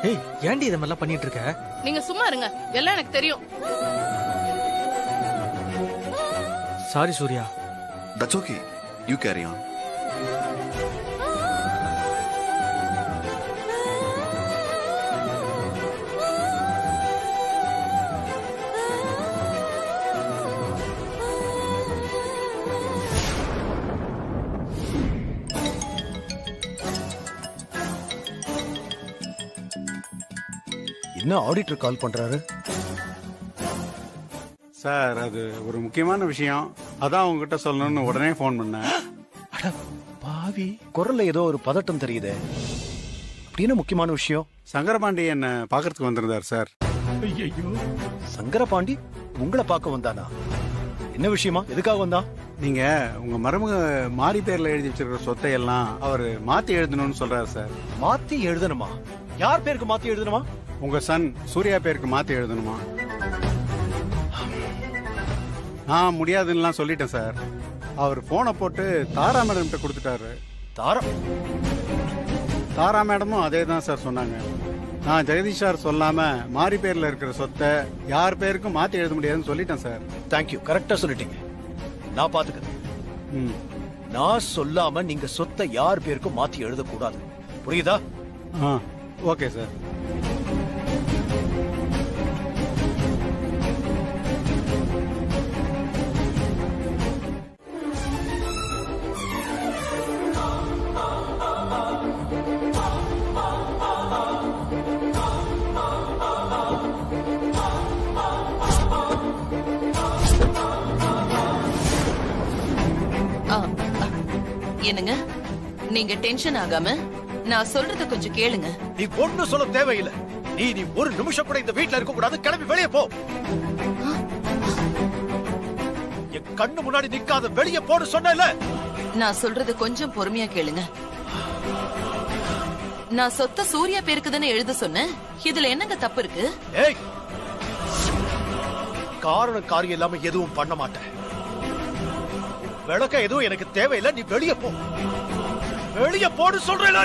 ஏய், ஏன்டி இத மாதிரிலாம் பண்ணிட்டு இருக்க? நீங்க சும்மா இருங்க, எல்லாம் எனக்கு தெரியும். Sorry Surya, that's okay, you carry on. என்ன ஆடிட்டர் கால் பண்றாரு? சார், அது ஒரு முக்கியமான விஷயம், அதான் உங்ககிட்ட சொல்லணும்னு உடனே ஃபோன் பண்ணேன். பாவி, குரல்ல ஏதோ ஒரு பதட்டம் தெரியுதே. அப்படின்னு முக்கியமான விஷயம். சங்கரபாண்டி என்ன பாக்குறதுக்கு வந்திருந்தார் சார். ஐயோ, சங்கரபாண்டி உங்களை பார்க்க வந்தானா? என்ன விஷயமா? எதுக்காக வந்தா? நீங்க உங்க மருமக மாறி பேர்ல எழுதி வச்சிருக்கிற சொத்தை எல்லாம் அவர் மாத்தி எழுதணும்னு சொல்றாரு சார். மாத்தி எழுதணுமா? யார் பேருக்கு மாத்தி எழுதணுமா? உங்க சன் சூர்யா பேருக்கு மாத்தி எழுதணுமா? நான் முடியாதுன்னு சொல்லிட்டேன் சார். அவர் போனை போட்டு தாரா மேடம் கிட்ட கொடுத்துட்டாரு. தாரா மேடமும் அதே தான் சார் சொன்னாங்க. நான் ஜெகதீஷ் சார் சொல்லாம மாறி பேர்ல இருக்கிற சொத்தை யார் பேருக்கும் மாத்தி எழுத முடியாதுன்னு சொல்லிட்டேன் சார். தேங்க்யூ, கரெக்டா சொல்லிட்டீங்க. நான் பாத்துக்கிறேன். நான் சொல்லாம நீங்க சொத்தை யார் பேருக்கும் மாத்தி எழுதக்கூடாது, புரியுதா? Okay sir. என்னங்க, நீங்க டென்ஷன் ஆகாம நான் சொல்றத கொஞ்சம் கேளுங்க. நீ ஒண்ணு சொல்ல தேவையில்லை. நீ ஒரு நிமிஷம் கூட இந்த வீட்டுல இருக்க கூடாது. கிளம்பி வெளியே போ. என் கண்ணு முன்னாடி நிக்காத, வெளியே போன்னு சொன்னேன்ல. நான் சொல்றது கொஞ்சம் பொறுமையா கேளுங்க. நான் சொத்த சூர்யா பேருக்கு தானே எழுத சொன்னேன். இதுல என்னங்க தப்பு இருக்கு? ஏய், காரணம் காரியம் இல்லாம எதுவும் பண்ண மாட்டேன். விளக்க எதுவும் எனக்கு தேவையில்லை. நீ வெளியே போ. வெளியே போன்னு சொல்றேன்.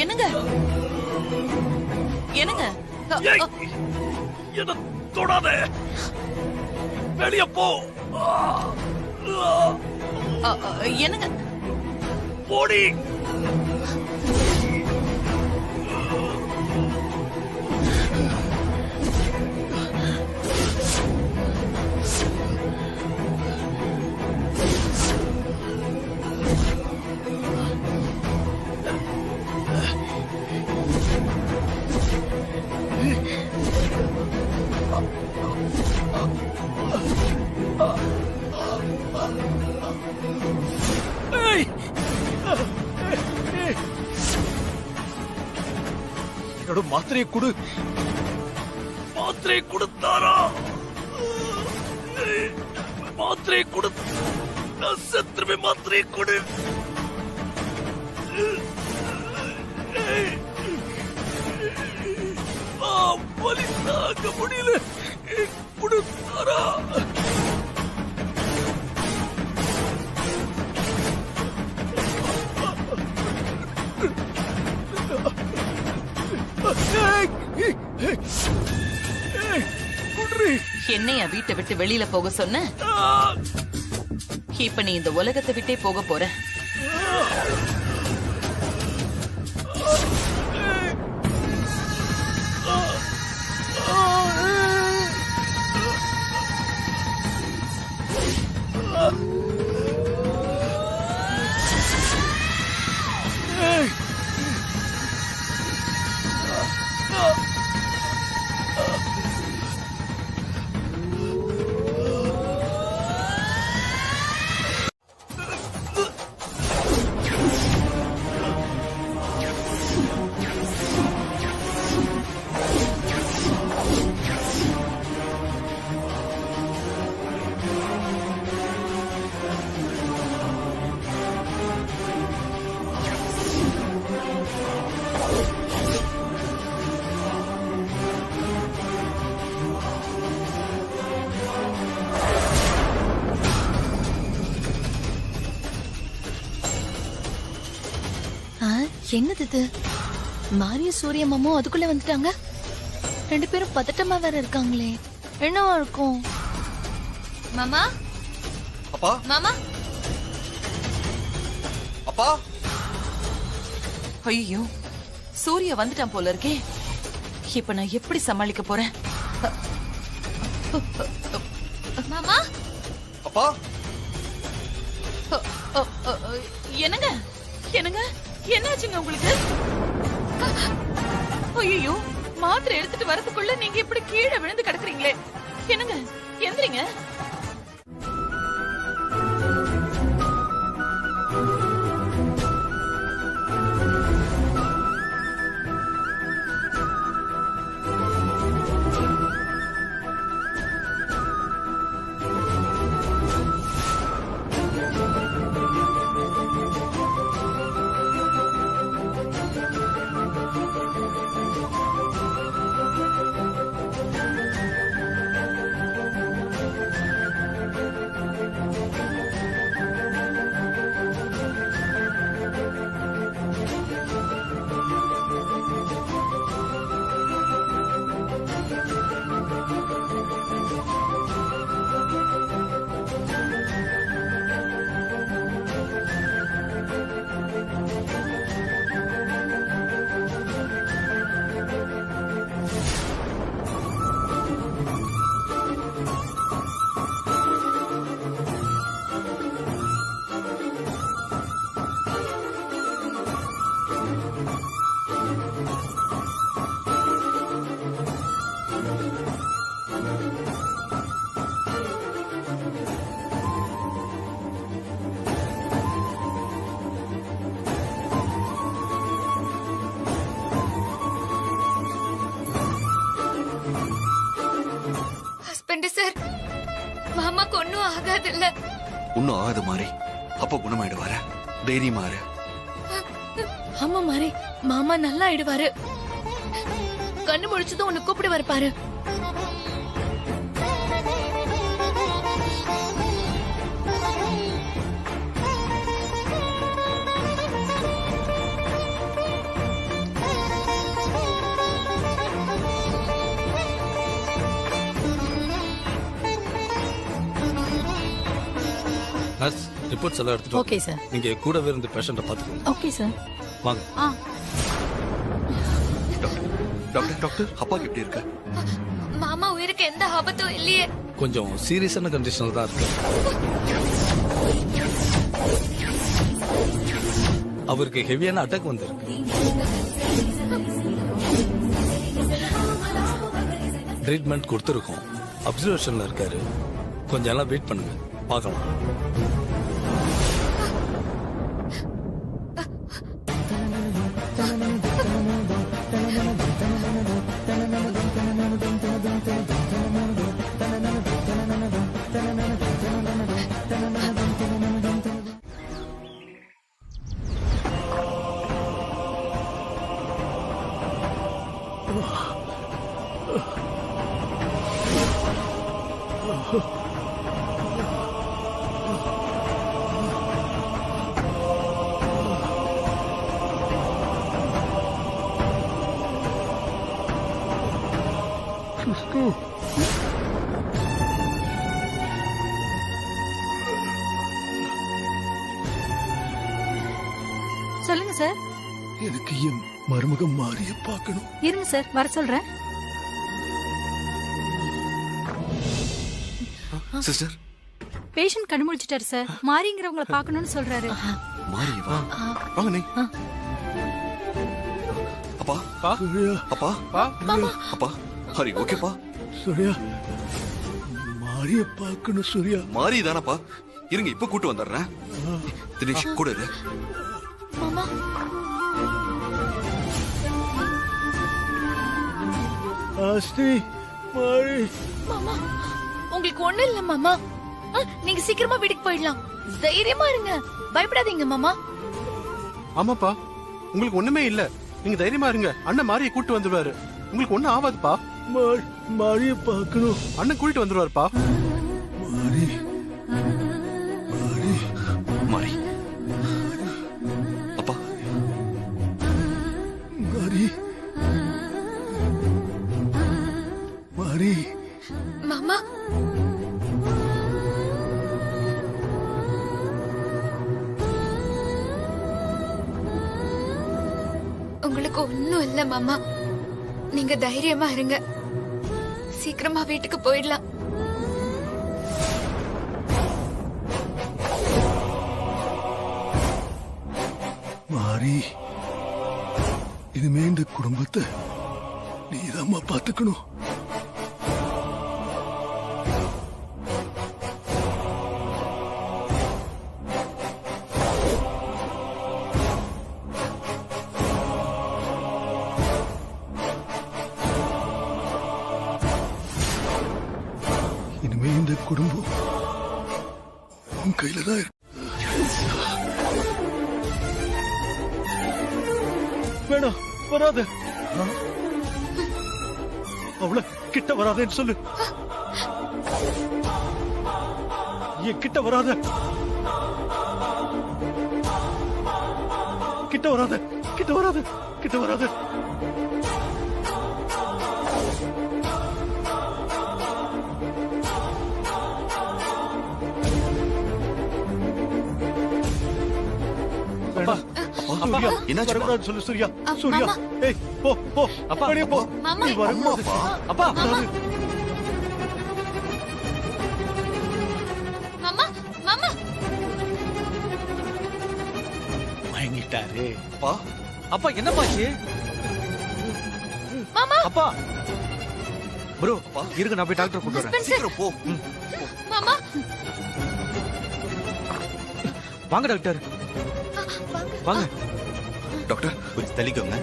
என்னங்க என்னங்க என்ன தொடாத, வெளியே போ. என்னங்க போடி. என்னோட மாத்திரையை கொடு. மாத்திரையை கொடுத்தாரா? மாத்திரையை கொடு. நான் செத்துருவேன். மாத்திரையை கொடு. வலி தாங்க முடியல. கொடுத்தாரா? என்னையா வீட்டை விட்டு வெளியில போக சொன்ன? இப்ப நீ இந்த உலகத்தை விட்டே போக போற. என்னது இது? மாரிய சூரிய மாமும் அதுக்குள்ள வந்துட்டாங்க. 2 பேரும் பதட்டமா வேற இருக்காங்களே. என்னவா இருக்கும்? மாமா அப்பா மாமா அப்பா ஐயோ சூர்யா வந்துட்டான் போல இருக்கே. இப்ப நான் எப்படி சமாளிக்க போறேன்? மாமா அப்பா என்னங்க என்னங்க என்னாச்சுங்க உங்களுக்கு? ஐயோ மாத்திரை எடுத்துட்டு வரதுக்குள்ள நீங்க இப்படி கீழே விழுந்து கிடக்குறீங்களே. என்னங்க எந்திரிங்க. சார் மாமாக்கு ஒன்னும் ஆகாது இல்ல? ஒன்னும் ஆகாது மாறி. அப்ப குணமாயிடுவாரு. தைரியமா இரு. ஆமா மாறி, மாமா நல்லா ஆயிடுவாரு. கண்ணு முழிச்சதும் உன்னை கூப்பிடுவாரு பாரு. நர்ஸ் ரிப்போர்ட்ஸ் எல்லாம் எடுத்துட்டு ஓகே சார். நீங்க கூடவே இருந்து பேஷண்ட்டை பாத்துக்கோங்க. Okay sir. வாங்க. டாக்டர் டாக்டர் அப்பாக்கு எப்படி இருக்கு? மாமா உயிருக்கு எந்த ஆபத்தும் இல்லையே. கொஞ்சம் சீரியஸான கண்டிஷன்ல தான் இருக்கு. அவருக்கு ஹெவியான அட்டாக் வந்திருக்கு. ட்ரீட்மெண்ட் கொடுத்துருக்கோம். அப்சர்வேஷன்ல இருக்காரு. கொஞ்சம் எல்லாம் வெயிட் பண்ணுங்க, பார்க்கலாம். சொல்லுங்க சார். எனக்கு என் மருமகம் மாறிய பார்க்கணும். இருங்க சார், வர சொல்றேன். சிஸ்டர், பேஷண்ட் கண்ணு முழிச்சிட்டாரு சார். மாறிங்கிறவங்கள பார்க்கணும்னு சொல்றாரு. மாறி வா. வாங்க நீ. அப்பா அப்பா அப்பா ஹரி ஓகேப்பா. சூர்யா மாறிய பார்க்கணும். சூர்யா மாறி தானப்பா. இருங்க இப்ப கூட்டு வந்துடுறேன். தினேஷ் கூட இரு. மாமா ஆஸ்தி மாறி. மாமா உங்களுக்கு ஒண்ணு இல்ல மாமா. நீங்க சீக்கிரமா வீட்டுக்கு போயிடலாம். தைரியமா இருங்க, பயப்படாதீங்க மாமா. ஆமாப்பா, உங்களுக்கு ஒண்ணுமே இல்ல. நீங்க தைரியமா இருங்க. அண்ணன் மாரியை கூட்டு வந்துருவாரு. உங்களுக்கு ஒண்ணும் ஆகாதுப்பா. மாறிய பார்க்கணும். அண்ணன் கூட்டிட்டு வந்துருவாருப்பா. மாறி மாறி அப்பா அம்மா உங்களுக்கு ஒண்ணும் இல்ல மாமா. நீங்க தைரியமா இருங்க. சீக்கிரமா வீட்டுக்கு போயிடலாம். மாறி, இனிமே இந்த குடும்பத்தை நீதாம்மா பாத்துக்கணும். இனிமே இந்த குடும்பம் உன் கையில தான் இருக்கு. வேணாம், வராத. அவள கிட்ட வராதேன்னு சொல்லு. என் கிட்ட வராத. கிட்ட வராத, கிட்ட வராத, கிட்ட வராத. சூர்யா, வரக்கூடாது சொல்லு சூர்யா. சூர்யா, ஏய் போ போ, வெளியே போ. நீ வரக்கூடாது. மாமா மாமா மயங்கிட்டாரு. பா அப்பா என்னப்பாச்சு? மாமா அப்பா ப்ரோ இருங்க, நான் போய் டாக்டர் கூட்டு வரேன். சீக்கிரம் போ. மாமா வாங்க டாக்டர், வாங்க. டாக்டர் கொஞ்சம் தள்ளிக்கோங்க.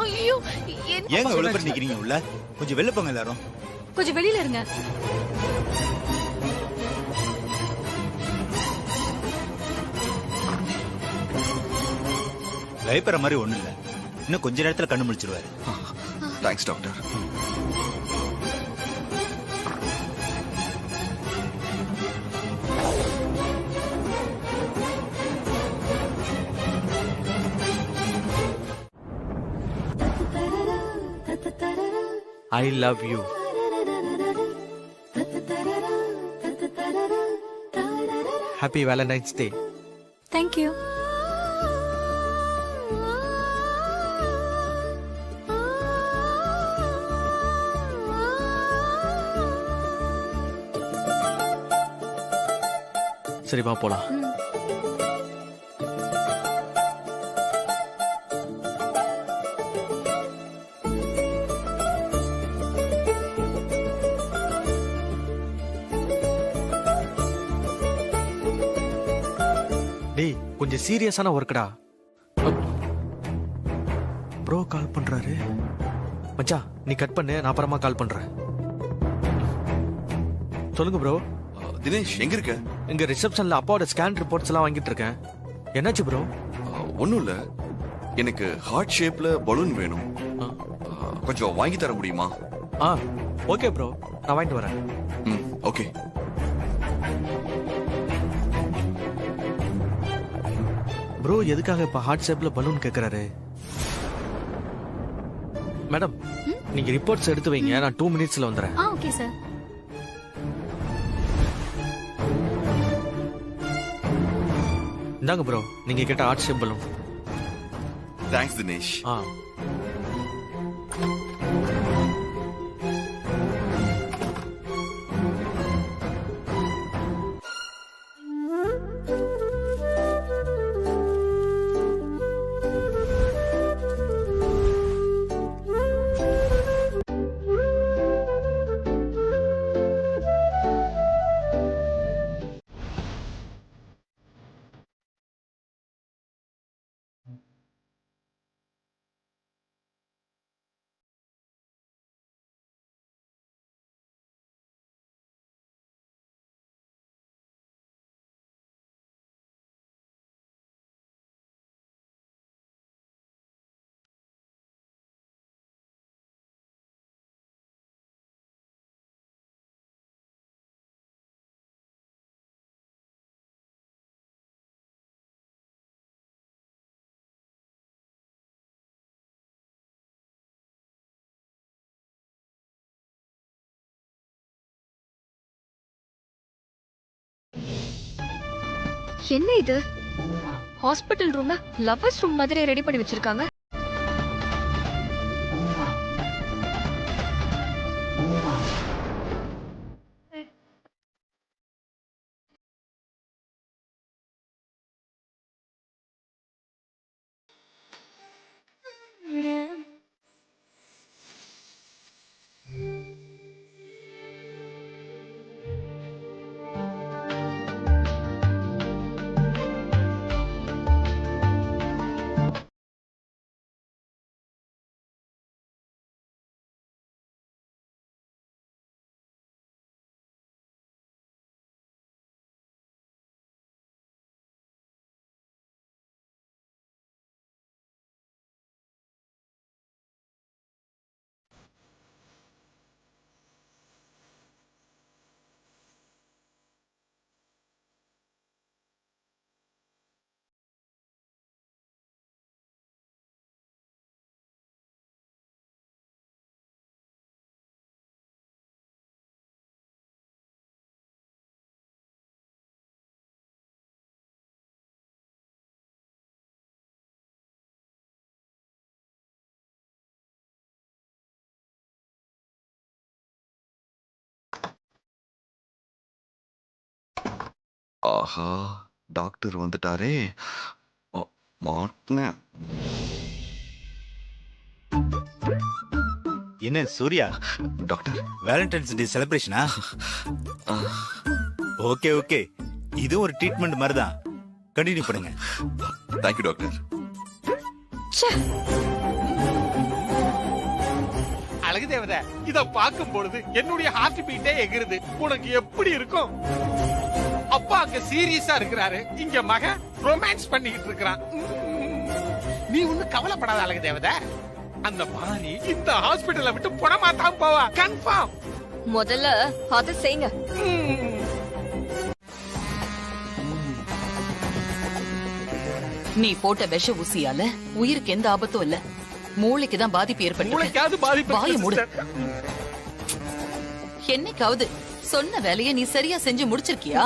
ஐயோ ஏங்க உள்ள போய் நிக்கிறீங்க? உள்ள கொஞ்சம் வெளில போங்க எல்லாரும். கொஞ்சம் வெளியில இருங்க. பயப்படுற மாதிரி ஒண்ணு இல்ல. இன்னும் கொஞ்ச நேரத்துல கண்ணு முடிச்சிருவாரு. Thanks doctor. I love you. Happy Valentine's Day. Thank you. சரி வா போலாம். டேய் கொஞ்சம் சீரியஸான ஒர்க்கடா. ப்ரோ கால் பண்றாரு. மச்சான் நீ கட் பண்ணு, நான் அப்புறமா கால் பண்றேன். சொல்லுங்க ப்ரோ. தினேஷ் எங்க இருக்க? இங்க ரிசப்ஷன்ல அப்பாவோட ஸ்கேன் ரிப்போர்ட்ஸ் எல்லாம் வாங்கிட்டு இருக்கேன். என்னாச்சு ப்ரோ? ஒண்ணும் இல்ல, எனக்கு ஹார்ட் ஷேப்ல பலூன் வேணும். கொஞ்சம் வாங்கி தர முடியுமா? ஓகே ப்ரோ, நான் வாங்கிட்டு வரேன். ஓகே. ப்ரோ எதுக்காக இப்ப ஹார்ட் ஷேப்ல பலூன் கேக்குறாரு? மேடம் நீங்க ரிப்போர்ட்ஸ் எடுத்து வைங்க, நான் 2 மினிட்ஸ்ல வந்துறேன். Okay sir. இந்தாங்க ப்ரோ, நீங்க கேட்ட heart shape balloon. Thanks Dinesh. என்ன இது ஹாஸ்பிட்டல் ரூம்ல லவர்ஸ் ரூம் மாதிரி ரெடி பண்ணி வச்சிருக்காங்க. ஆஹா, டாக்டர் வந்துட்டாரே. மாட்டினேன். என்ன சூர்யா, டாக்டர் வேலண்டைன்ஸ் டே செலிப்ரேஷனா? ஓகே ஓகே, இது ஒரு ட்ரீட்மெண்ட் மாதிரி தான். கண்டினியூ பண்ணுங்க. Thank you doctor. அழகு தேவதை, இத பார்க்கும் பொழுது என்னுடைய ஹார்ட் பீட்டே எகிருது. உனக்கு எப்படி இருக்கும்? அப்பா அங்க சீரியஸா இருக்கிறாரு, இங்க மகன் ரொமான்ஸ் பண்ணிக்கிட்டு இருக்கிறான். நீ ஒன்னும் கவலைப்படாத அழகு தேவதை. அந்த மாணி இந்த ஹாஸ்பிடலை விட்டு புறமா தான் போவா, கன்ஃபார்ம். முதல்ல அத செய்யுங்க. நீ போட்ட விஷ ஊசியால உயிருக்கு எந்த ஆபத்தும் இல்ல, மூளைக்கு தான் பாதிப்பு ஏற்பட்டு. வாய மூடு. என்னைக்காவது சொன்ன வேலையை நீ சரியா செஞ்சு முடிச்சிருக்கியா?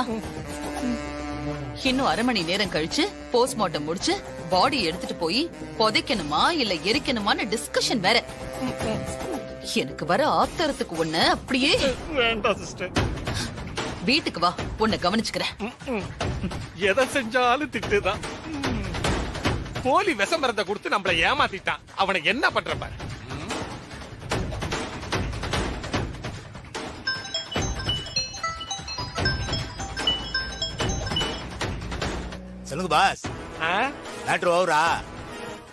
இன்னும் 1/2 மணி நேரம் கழிச்சு போஸ்ட்மார்ட்டம் முடிச்சு பாடி எடுத்துட்டு போய் புதைக்கணுமா இல்ல எரிக்கணுமான்னு டிஸ்கஷன் வேற. எனக்கு வர ஆத்திரத்துக்கு ஒண்ணு அப்படியே வேண்டாம் சிஸ்டர். வீட்டுக்கு வா, உன்னை கவனிச்சுக்கிறேன். எதை செஞ்சாலும் திட்டுதான். போலி விஷ மருந்தை கொடுத்து நம்மள ஏமாத்திட்டான். அவனை என்ன பண்ற பாரு. சொல்லுங்க பாஸ். மேட்ரு ஓவரா?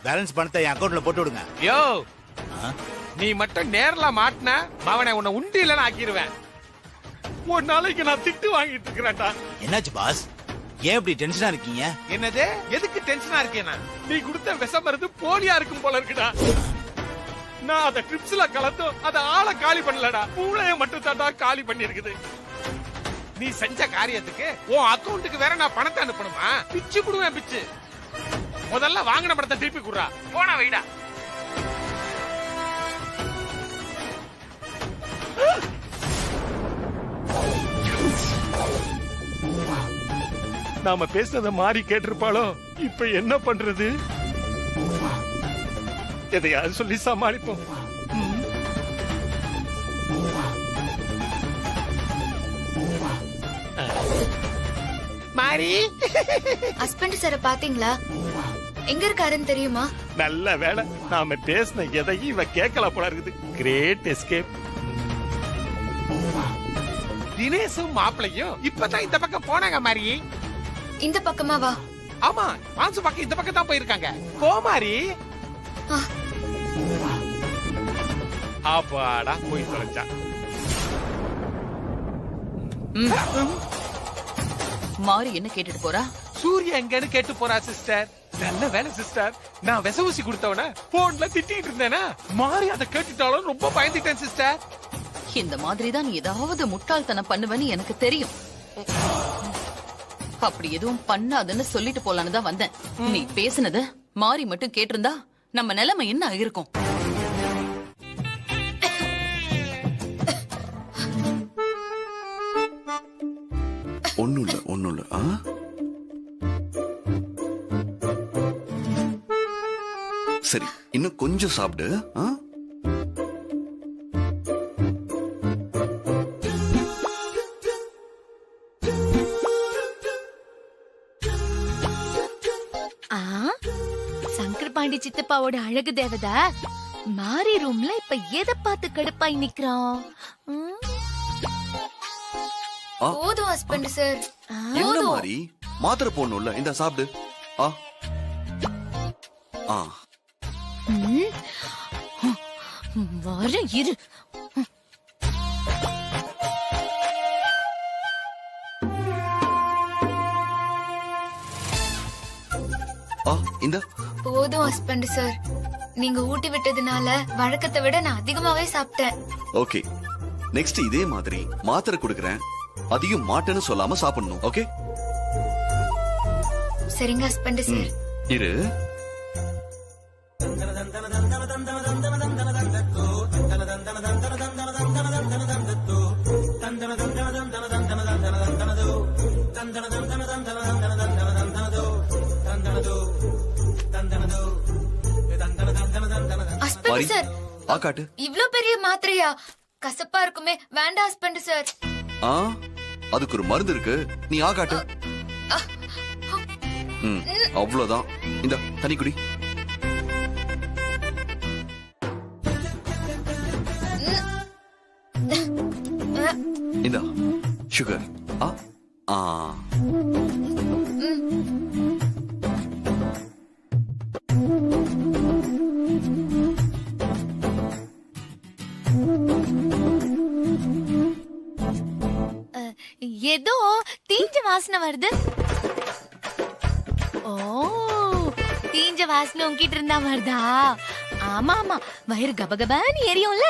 பேலன்ஸ் பணத்தை என் அக்கவுண்ட்ல போட்டு விடுங்க. யோ, நீ மட்டும் நேர்ல மாட்டின அவனை உன்னை உண்டி இல்லன்னு ஆக்கிடுவேன். ஒரு நாளைக்கு நான் திட்டு வாங்கிட்டு இருக்கிறேன்டா. என்னாச்சு பாஸ், ஏன் இப்படி டென்ஷனா இருக்கீங்க? என்னது, எதுக்கு டென்ஷனா இருக்கேனா? நீ கொடுத்த விஷ மருந்து போலியா இருக்கும் போல இருக்குடா. நான் அத ட்ரிப்ஸ்ல கலந்து அத ஆளை காலி பண்ணலடா, மூளைய மட்டும் தாண்டா காலி பண்ணி இருக்குது. நீ செஞ்ச காரியத்துக்கு உன் அக்கவுண்ட்டுக்கு வேற நான் பணத்தை அனுப்பணுமா? பிச்சு குடுவேன் பிச்சு. முதல்ல வாங்கின பணத்தை திருப்பி குடுறா. போன வைடா. நாம பேசுறத மாறி கேட்டிருப்பாளோ? இப்ப என்ன பண்றது? எதையாவது சொல்லி சமாளிப்போம். மாறி, ஹஸ்பண்ட் சார பாத்தீங்களா? எங்க இருக்காருன்னு தெரியுமா? நல்ல வேலை, நாம பேசின எதையும் இவ கேட்கல போல இருக்குது. Great escape. தினேசும் மாப்பிளையும் இப்பதான் இந்த பக்கம் போனாங்க மாறி. இந்த பக்கமா வா. ஆமா, வான்சு பக்கம் இந்த பக்கம் தான் போயிருக்காங்க. போ மாறி. அப்பாடா, போய் தொலைச்சா. மாறி என்ன கேட்டுட்டு போறா? சூர்யா எங்கன்னு கேட்டு போறா சிஸ்டர். நல்ல வேலை சிஸ்டர், நான் விச ஊசி கொடுத்தவன போன்ல திட்டிட்டு இருந்தேனா, மாறி அதை கேட்டுட்டாலும் ரொம்ப பயந்துட்டேன் சிஸ்டர். இந்த மாதிரி தான் நீ ஏதாவது முட்டாள்தனம் பண்ணுவேன்னு எனக்கு தெரியும். அப்படி எதுவும் பண்ணாதுன்னு சொல்லிட்டு போலான்னு தான் வந்தேன். நீ பேசுனத மாறி மட்டும் கேட்டிருந்தா நம்ம நிலைமை என்ன ஆயிருக்கும்? ஒண்ணும் இல்ல. கொஞ்சம் சாப்பிடு. ஆ? சங்கர் பாண்டி சித்தப்பாவோட அழகு தேவதை மாரி ரூம்ல இப்ப எதை பார்த்து கடுப்பாய் நிக்கிறான்? போதும் ஹஸ்பண்ட் சார். என்ன மாதிரி மாத்திரை போடணும்ல, இந்த சாப்பிடு. ஆ ஆ வர இரு. இந்த போதும் ஹஸ்பண்ட் சார். நீங்க ஊட்டி விட்டதுனால வழக்கத்தை விட நான் அதிகமாவே சாப்பிட்டேன். ஓகே, நெக்ஸ்ட் இதே மாதிரி மாத்திரை கொடுக்கறேன், அதிகம் மாட்டேன்னு சொல்லாம சாப்பிடணும். ஓகே சரிங்க ஹஸ்பண்ட் சார். இரு. ஹஸ்பண்ட் சார், ஆகாட்டு. இவ்ளோ பெரிய மாத்திரையா? கசப்பா இருக்குமே, வேண்டாம் ஹஸ்பண்ட் சார். அதுக்கு ஒரு மருந்து இருக்கு, நீ ஆகாட்டு. அவ்வளவுதான். இந்த தனி குடி. இந்த சுகர். ஏதோ தீஞ்ச வாசனை வருது. ஓ, தீஞ்ச வாசனை உங்கிட்ட இருந்தா வருதா? ஆமா ஆமா, வயிறு கபகபான்னு எரியும்ல.